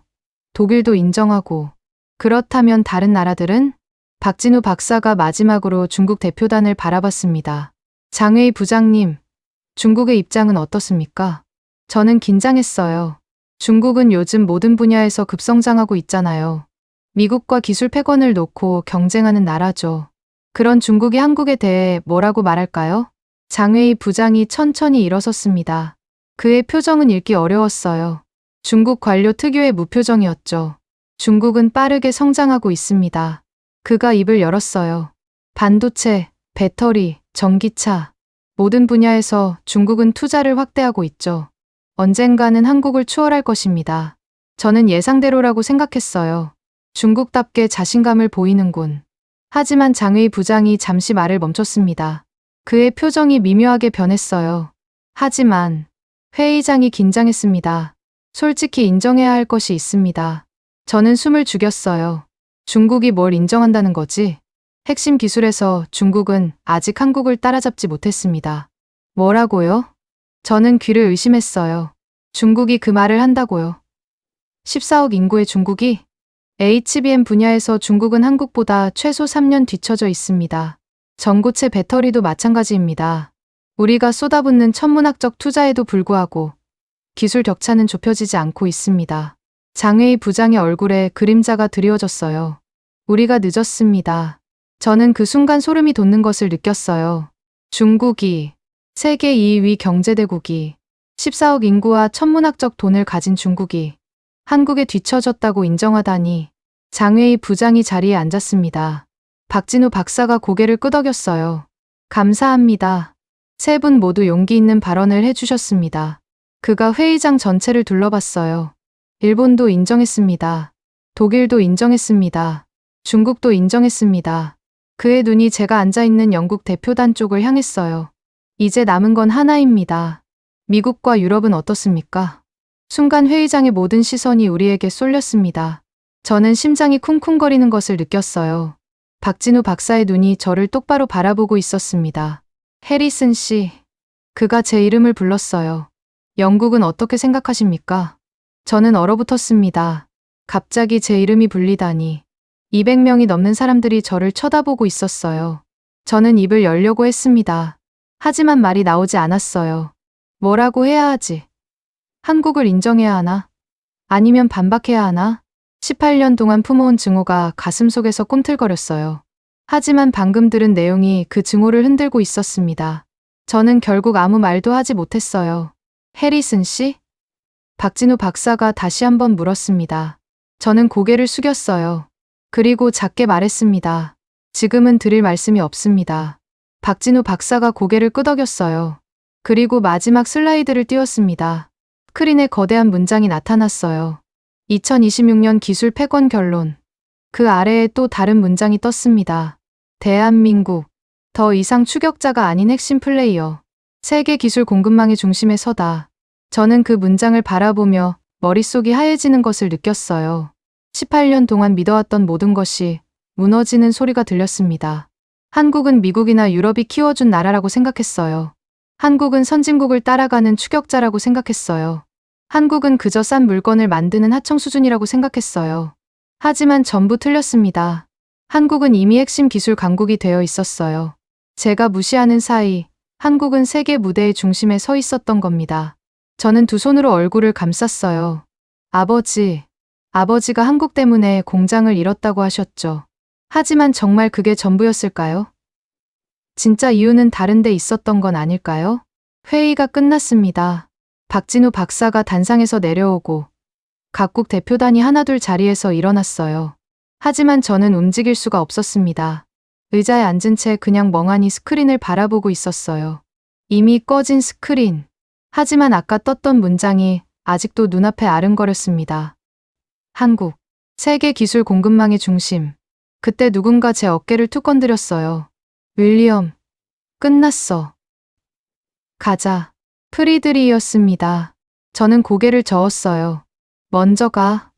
독일도 인정하고, 그렇다면 다른 나라들은? 박진우 박사가 마지막으로 중국 대표단을 바라봤습니다. 장웨이 부장님, 중국의 입장은 어떻습니까? 저는 긴장했어요. 중국은 요즘 모든 분야에서 급성장하고 있잖아요. 미국과 기술 패권을 놓고 경쟁하는 나라죠. 그런 중국이 한국에 대해 뭐라고 말할까요? 장웨이 부장이 천천히 일어섰습니다. 그의 표정은 읽기 어려웠어요. 중국 관료 특유의 무표정이었죠. 중국은 빠르게 성장하고 있습니다. 그가 입을 열었어요. 반도체, 배터리, 전기차, 모든 분야에서 중국은 투자를 확대하고 있죠. 언젠가는 한국을 추월할 것입니다. 저는 예상대로라고 생각했어요. 중국답게 자신감을 보이는군. 하지만 장웨이 부장이 잠시 말을 멈췄습니다. 그의 표정이 미묘하게 변했어요. 하지만 회의장이 긴장했습니다. 솔직히 인정해야 할 것이 있습니다. 저는 숨을 죽였어요. 중국이 뭘 인정한다는 거지? 핵심 기술에서 중국은 아직 한국을 따라잡지 못했습니다. 뭐라고요? 저는 귀를 의심했어요. 중국이 그 말을 한다고요. 14억 인구의 중국이? HBM 분야에서 중국은 한국보다 최소 3년 뒤처져 있습니다. 전고체 배터리도 마찬가지입니다. 우리가 쏟아붓는 천문학적 투자에도 불구하고 기술 격차는 좁혀지지 않고 있습니다. 장웨이 부장의 얼굴에 그림자가 드리워졌어요. 우리가 늦었습니다. 저는 그 순간 소름이 돋는 것을 느꼈어요. 중국이, 세계 2위 경제대국이, 14억 인구와 천문학적 돈을 가진 중국이 한국에 뒤처졌다고 인정하다니. 장웨이 부장이 자리에 앉았습니다. 박진우 박사가 고개를 끄덕였어요. 감사합니다. 세 분 모두 용기 있는 발언을 해주셨습니다. 그가 회의장 전체를 둘러봤어요. 일본도 인정했습니다. 독일도 인정했습니다. 중국도 인정했습니다. 그의 눈이 제가 앉아있는 영국 대표단 쪽을 향했어요. 이제 남은 건 하나입니다. 미국과 유럽은 어떻습니까? 순간 회의장의 모든 시선이 우리에게 쏠렸습니다. 저는 심장이 쿵쿵거리는 것을 느꼈어요. 박진우 박사의 눈이 저를 똑바로 바라보고 있었습니다. 해리슨 씨. 그가 제 이름을 불렀어요. 영국은 어떻게 생각하십니까? 저는 얼어붙었습니다. 갑자기 제 이름이 불리다니. 200명이 넘는 사람들이 저를 쳐다보고 있었어요. 저는 입을 열려고 했습니다. 하지만 말이 나오지 않았어요. 뭐라고 해야 하지? 한국을 인정해야 하나? 아니면 반박해야 하나? 18년 동안 품어온 증오가 가슴속에서 꿈틀거렸어요. 하지만 방금 들은 내용이 그 증오를 흔들고 있었습니다. 저는 결국 아무 말도 하지 못했어요. 해리슨 씨? 박진우 박사가 다시 한번 물었습니다. 저는 고개를 숙였어요. 그리고 작게 말했습니다. 지금은 드릴 말씀이 없습니다. 박진우 박사가 고개를 끄덕였어요. 그리고 마지막 슬라이드를 띄웠습니다. 스크린에 거대한 문장이 나타났어요. 2026년 기술 패권 결론. 그 아래에 또 다른 문장이 떴습니다. 대한민국. 더 이상 추격자가 아닌 핵심 플레이어. 세계 기술 공급망의 중심에 서다. 저는 그 문장을 바라보며 머릿속이 하얘지는 것을 느꼈어요. 18년 동안 믿어왔던 모든 것이 무너지는 소리가 들렸습니다. 한국은 미국이나 유럽이 키워준 나라라고 생각했어요. 한국은 선진국을 따라가는 추격자라고 생각했어요. 한국은 그저 싼 물건을 만드는 하청 수준이라고 생각했어요. 하지만 전부 틀렸습니다. 한국은 이미 핵심 기술 강국이 되어 있었어요. 제가 무시하는 사이 한국은 세계 무대의 중심에 서 있었던 겁니다. 저는 두 손으로 얼굴을 감쌌어요. 아버지가 한국 때문에 공장을 잃었다고 하셨죠. 하지만 정말 그게 전부였을까요? 진짜 이유는 다른 데 있었던 건 아닐까요? 회의가 끝났습니다. 박진우 박사가 단상에서 내려오고 각국 대표단이 하나둘 자리에서 일어났어요. 하지만 저는 움직일 수가 없었습니다. 의자에 앉은 채 그냥 멍하니 스크린을 바라보고 있었어요. 이미 꺼진 스크린. 하지만 아까 떴던 문장이 아직도 눈앞에 아른거렸습니다. 한국, 세계 기술 공급망의 중심. 그때 누군가 제 어깨를 툭 건드렸어요. 윌리엄, 끝났어. 가자. 프리드리히였습니다. 저는 고개를 저었어요. 먼저 가.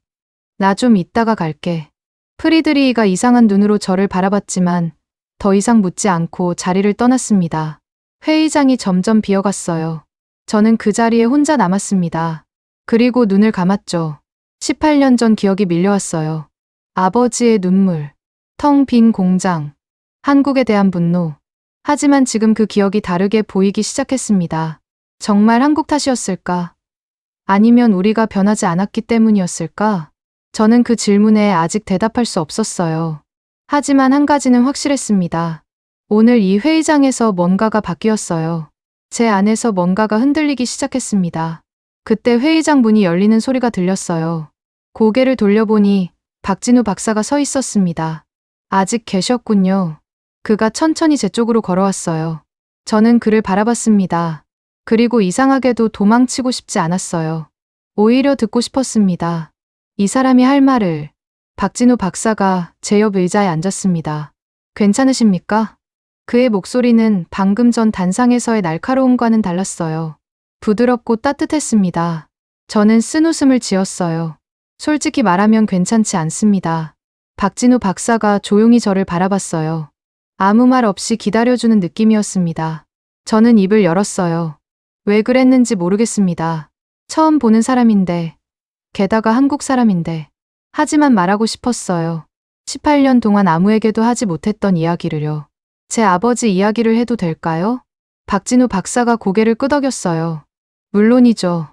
나 좀 이따가 갈게. 프리드리히가 이상한 눈으로 저를 바라봤지만 더 이상 묻지 않고 자리를 떠났습니다. 회의장이 점점 비어갔어요. 저는 그 자리에 혼자 남았습니다. 그리고 눈을 감았죠. 18년 전 기억이 밀려왔어요. 아버지의 눈물, 텅 빈 공장, 한국에 대한 분노. 하지만 지금 그 기억이 다르게 보이기 시작했습니다. 정말 한국 탓이었을까? 아니면 우리가 변하지 않았기 때문이었을까? 저는 그 질문에 아직 대답할 수 없었어요. 하지만 한 가지는 확실했습니다. 오늘 이 회의장에서 뭔가가 바뀌었어요. 제 안에서 뭔가가 흔들리기 시작했습니다. 그때 회의장 문이 열리는 소리가 들렸어요. 고개를 돌려보니 박진우 박사가 서 있었습니다. 아직 계셨군요. 그가 천천히 제 쪽으로 걸어왔어요. 저는 그를 바라봤습니다. 그리고 이상하게도 도망치고 싶지 않았어요. 오히려 듣고 싶었습니다. 이 사람이 할 말을. 박진우 박사가 제 옆 의자에 앉았습니다. 괜찮으십니까? 그의 목소리는 방금 전 단상에서의 날카로움과는 달랐어요. 부드럽고 따뜻했습니다. 저는 쓴웃음을 지었어요. 솔직히 말하면 괜찮지 않습니다. 박진우 박사가 조용히 저를 바라봤어요. 아무 말 없이 기다려주는 느낌이었습니다. 저는 입을 열었어요. 왜 그랬는지 모르겠습니다. 처음 보는 사람인데, 게다가 한국 사람인데. 하지만 말하고 싶었어요. 18년 동안 아무에게도 하지 못했던 이야기를요. 제 아버지 이야기를 해도 될까요? 박진우 박사가 고개를 끄덕였어요. 물론이죠.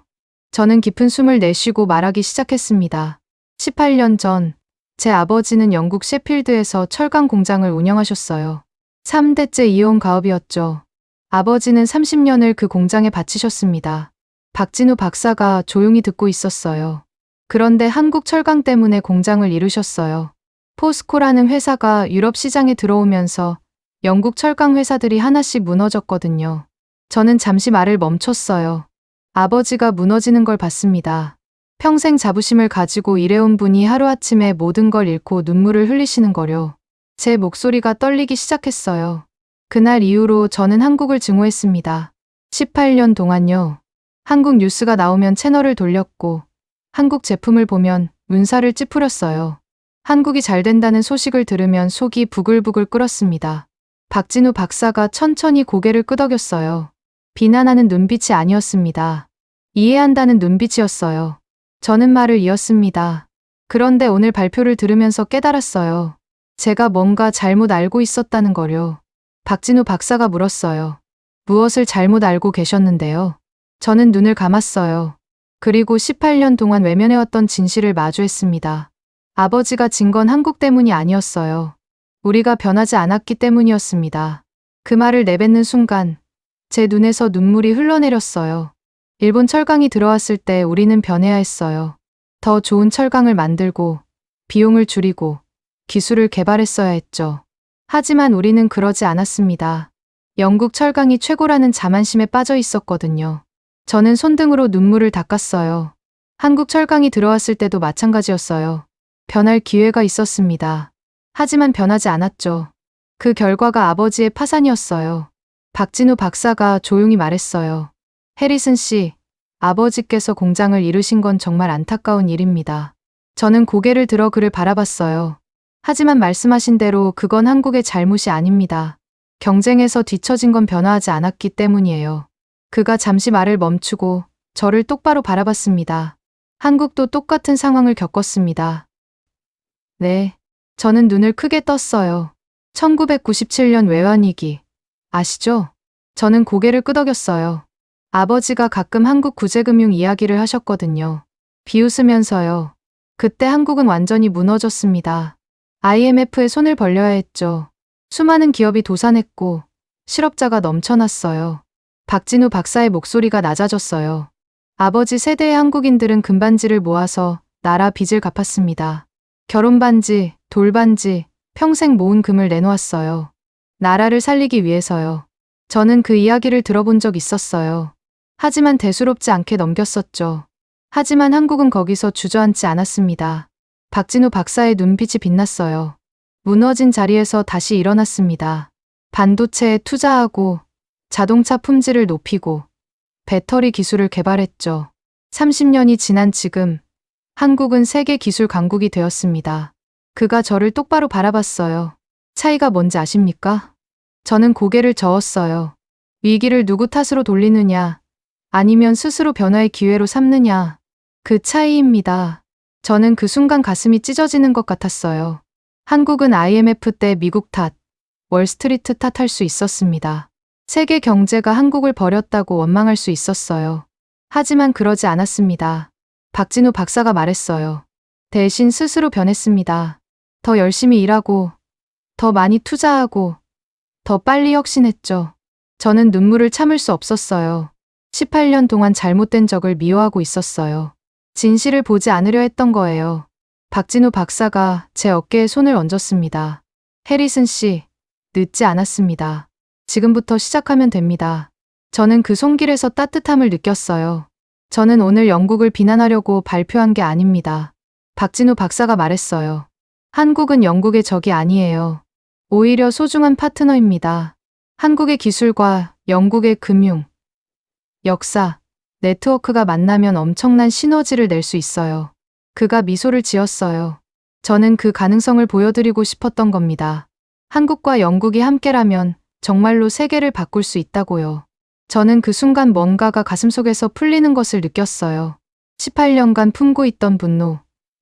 저는 깊은 숨을 내쉬고 말하기 시작했습니다. 18년 전, 제 아버지는 영국 셰필드에서 철강 공장을 운영하셨어요. 3대째 이어온 가업이었죠. 아버지는 30년을 그 공장에 바치셨습니다. 박진우 박사가 조용히 듣고 있었어요. 그런데 한국 철강 때문에 공장을 잃으셨어요. 포스코라는 회사가 유럽 시장에 들어오면서 영국 철강 회사들이 하나씩 무너졌거든요. 저는 잠시 말을 멈췄어요. 아버지가 무너지는 걸 봤습니다. 평생 자부심을 가지고 일해온 분이 하루아침에 모든 걸 잃고 눈물을 흘리시는 거요. 제 목소리가 떨리기 시작했어요. 그날 이후로 저는 한국을 증오했습니다. 18년 동안요. 한국 뉴스가 나오면 채널을 돌렸고 한국 제품을 보면 문살을 찌푸렸어요. 한국이 잘 된다는 소식을 들으면 속이 부글부글 끓었습니다. 박진우 박사가 천천히 고개를 끄덕였어요. 비난하는 눈빛이 아니었습니다. 이해한다는 눈빛이었어요. 저는 말을 이었습니다. 그런데 오늘 발표를 들으면서 깨달았어요. 제가 뭔가 잘못 알고 있었다는 거요. 박진우 박사가 물었어요. 무엇을 잘못 알고 계셨는데요? 저는 눈을 감았어요. 그리고 18년 동안 외면해왔던 진실을 마주했습니다. 아버지가 진 건 한국 때문이 아니었어요. 우리가 변하지 않았기 때문이었습니다. 그 말을 내뱉는 순간 제 눈에서 눈물이 흘러내렸어요. 일본 철강이 들어왔을 때 우리는 변해야 했어요. 더 좋은 철강을 만들고 비용을 줄이고 기술을 개발했어야 했죠. 하지만 우리는 그러지 않았습니다. 영국 철강이 최고라는 자만심에 빠져 있었거든요. 저는 손등으로 눈물을 닦았어요. 한국 철강이 들어왔을 때도 마찬가지였어요. 변할 기회가 있었습니다. 하지만 변하지 않았죠. 그 결과가 아버지의 파산이었어요. 박진우 박사가 조용히 말했어요. 해리슨 씨, 아버지께서 공장을 잃으신 건 정말 안타까운 일입니다. 저는 고개를 들어 그를 바라봤어요. 하지만 말씀하신 대로 그건 한국의 잘못이 아닙니다. 경쟁에서 뒤처진 건 변화하지 않았기 때문이에요. 그가 잠시 말을 멈추고 저를 똑바로 바라봤습니다. 한국도 똑같은 상황을 겪었습니다. 네. 저는 눈을 크게 떴어요. 1997년 외환위기. 아시죠? 저는 고개를 끄덕였어요. 아버지가 가끔 한국 구제금융 이야기를 하셨거든요. 비웃으면서요. 그때 한국은 완전히 무너졌습니다. IMF에 손을 벌려야 했죠. 수많은 기업이 도산했고 실업자가 넘쳐났어요. 박진우 박사의 목소리가 낮아졌어요. 아버지 세대의 한국인들은 금반지를 모아서 나라 빚을 갚았습니다. 결혼반지, 돌반지, 평생 모은 금을 내놓았어요. 나라를 살리기 위해서요. 저는 그 이야기를 들어본 적 있었어요. 하지만 대수롭지 않게 넘겼었죠. 하지만 한국은 거기서 주저앉지 않았습니다. 박진우 박사의 눈빛이 빛났어요. 무너진 자리에서 다시 일어났습니다. 반도체에 투자하고 자동차 품질을 높이고 배터리 기술을 개발했죠. 30년이 지난 지금 한국은 세계 기술 강국이 되었습니다. 그가 저를 똑바로 바라봤어요. 차이가 뭔지 아십니까? 저는 고개를 저었어요. 위기를 누구 탓으로 돌리느냐, 아니면 스스로 변화의 기회로 삼느냐, 그 차이입니다. 저는 그 순간 가슴이 찢어지는 것 같았어요. 한국은 IMF 때 미국 탓, 월스트리트 탓할 수 있었습니다. 세계 경제가 한국을 버렸다고 원망할 수 있었어요. 하지만 그러지 않았습니다. 박진우 박사가 말했어요. 대신 스스로 변했습니다. 더 열심히 일하고, 더 많이 투자하고, 더 빨리 혁신했죠. 저는 눈물을 참을 수 없었어요. 18년 동안 잘못된 적을 미워하고 있었어요. 진실을 보지 않으려 했던 거예요. 박진우 박사가 제 어깨에 손을 얹었습니다. 해리슨 씨, 늦지 않았습니다. 지금부터 시작하면 됩니다. 저는 그 손길에서 따뜻함을 느꼈어요. 저는 오늘 영국을 비난하려고 발표한 게 아닙니다. 박진우 박사가 말했어요. 한국은 영국의 적이 아니에요. 오히려 소중한 파트너입니다. 한국의 기술과 영국의 금융, 역사, 네트워크가 만나면 엄청난 시너지를 낼 수 있어요. 그가 미소를 지었어요. 저는 그 가능성을 보여드리고 싶었던 겁니다. 한국과 영국이 함께라면 정말로 세계를 바꿀 수 있다고요. 저는 그 순간 뭔가가 가슴속에서 풀리는 것을 느꼈어요. 18년간 품고 있던 분노,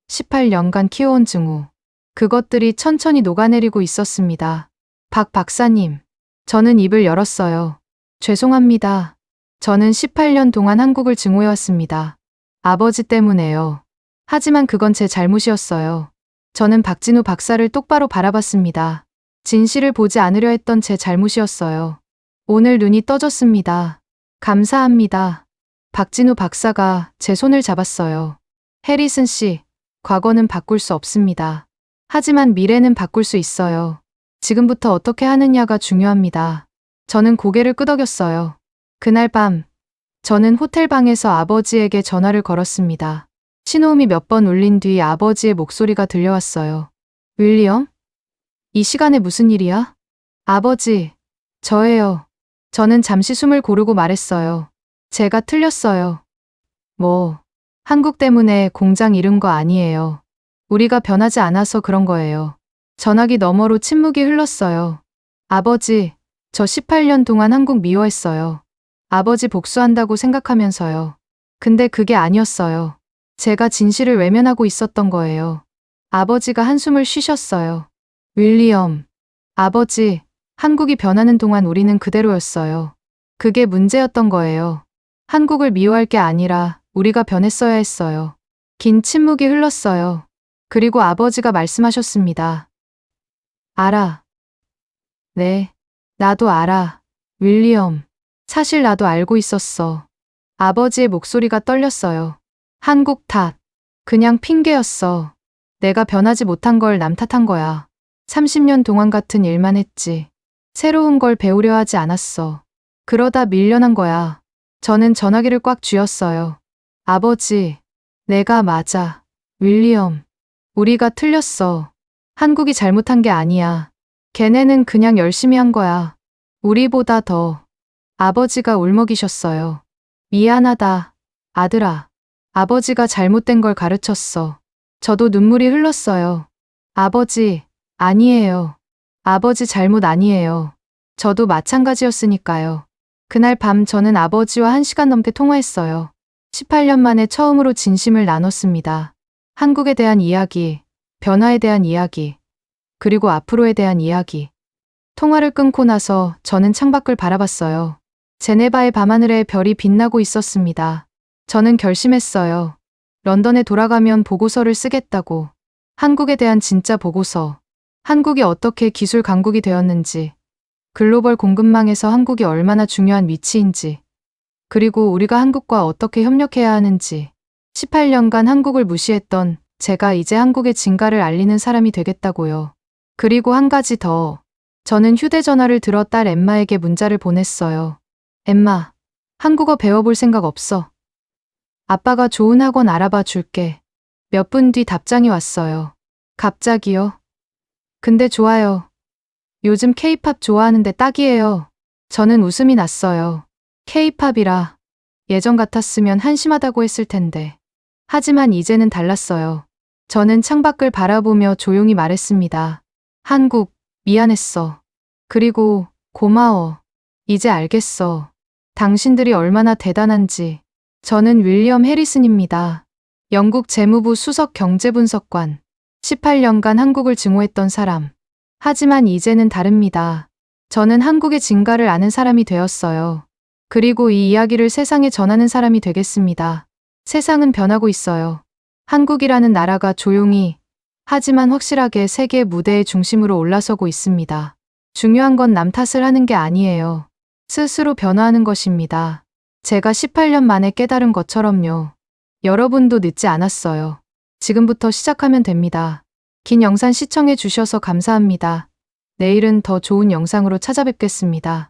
18년간 키워온 증오, 그것들이 천천히 녹아내리고 있었습니다. 박 박사님, 저는 입을 열었어요. 죄송합니다. 저는 18년 동안 한국을 증오해왔습니다. 아버지 때문에요. 하지만 그건 제 잘못이었어요. 저는 박진우 박사를 똑바로 바라봤습니다. 진실을 보지 않으려 했던 제 잘못이었어요. 오늘 눈이 떠졌습니다. 감사합니다. 박진우 박사가 제 손을 잡았어요. 해리슨 씨, 과거는 바꿀 수 없습니다. 하지만 미래는 바꿀 수 있어요. 지금부터 어떻게 하느냐가 중요합니다. 저는 고개를 끄덕였어요. 그날 밤, 저는 호텔 방에서 아버지에게 전화를 걸었습니다. 신호음이 몇 번 울린 뒤 아버지의 목소리가 들려왔어요. 윌리엄? 이 시간에 무슨 일이야? 아버지, 저예요. 저는 잠시 숨을 고르고 말했어요. 제가 틀렸어요. 한국 때문에 공장 잃은 거 아니에요. 우리가 변하지 않아서 그런 거예요. 전화기 너머로 침묵이 흘렀어요. 아버지, 저 18년 동안 한국 미워했어요. 아버지 복수한다고 생각하면서요. 근데 그게 아니었어요. 제가 진실을 외면하고 있었던 거예요. 아버지가 한숨을 쉬셨어요. 윌리엄, 아버지, 한국이 변하는 동안 우리는 그대로였어요. 그게 문제였던 거예요. 한국을 미워할 게 아니라 우리가 변했어야 했어요. 긴 침묵이 흘렀어요. 그리고 아버지가 말씀하셨습니다. 알아. 네, 나도 알아. 윌리엄, 사실 나도 알고 있었어. 아버지의 목소리가 떨렸어요. 한국 탓. 그냥 핑계였어. 내가 변하지 못한 걸 남 탓한 거야. 30년 동안 같은 일만 했지. 새로운 걸 배우려 하지 않았어. 그러다 밀려난 거야. 저는 전화기를 꽉 쥐었어요. 아버지, 내가 맞아. 윌리엄, 우리가 틀렸어. 한국이 잘못한 게 아니야. 걔네는 그냥 열심히 한 거야. 우리보다 더. 아버지가 울먹이셨어요. 미안하다, 아들아. 아버지가 잘못된 걸 가르쳤어. 저도 눈물이 흘렀어요. 아버지, 아니에요. 아버지 잘못 아니에요. 저도 마찬가지였으니까요. 그날 밤 저는 아버지와 1시간 넘게 통화했어요. 18년 만에 처음으로 진심을 나눴습니다. 한국에 대한 이야기, 변화에 대한 이야기, 그리고 앞으로에 대한 이야기. 통화를 끊고 나서 저는 창밖을 바라봤어요. 제네바의 밤하늘에 별이 빛나고 있었습니다. 저는 결심했어요. 런던에 돌아가면 보고서를 쓰겠다고. 한국에 대한 진짜 보고서. 한국이 어떻게 기술 강국이 되었는지, 글로벌 공급망에서 한국이 얼마나 중요한 위치인지, 그리고 우리가 한국과 어떻게 협력해야 하는지. 18년간 한국을 무시했던 제가 이제 한국의 진가를 알리는 사람이 되겠다고요. 그리고 한 가지 더. 저는 휴대전화를 들어 딸 엠마에게 문자를 보냈어요. 엠마, 한국어 배워볼 생각 없어? 아빠가 좋은 학원 알아봐 줄게. 몇 분 뒤 답장이 왔어요. 갑자기요? 근데 좋아요. 요즘 K-팝 좋아하는데 딱이에요. 저는 웃음이 났어요. K-팝이라 예전 같았으면 한심하다고 했을 텐데. 하지만 이제는 달랐어요. 저는 창밖을 바라보며 조용히 말했습니다. 한국, 미안했어. 그리고 고마워. 이제 알겠어. 당신들이 얼마나 대단한지. 저는 윌리엄 해리슨입니다. 영국 재무부 수석 경제분석관. 18년간 한국을 증오했던 사람. 하지만 이제는 다릅니다. 저는 한국의 진가를 아는 사람이 되었어요. 그리고 이 이야기를 세상에 전하는 사람이 되겠습니다. 세상은 변하고 있어요. 한국이라는 나라가 조용히, 하지만 확실하게 세계 무대의 중심으로 올라서고 있습니다. 중요한 건 남 탓을 하는 게 아니에요. 스스로 변화하는 것입니다. 제가 18년 만에 깨달은 것처럼요. 여러분도 늦지 않았어요. 지금부터 시작하면 됩니다. 긴 영상 시청해 주셔서 감사합니다. 내일은 더 좋은 영상으로 찾아뵙겠습니다.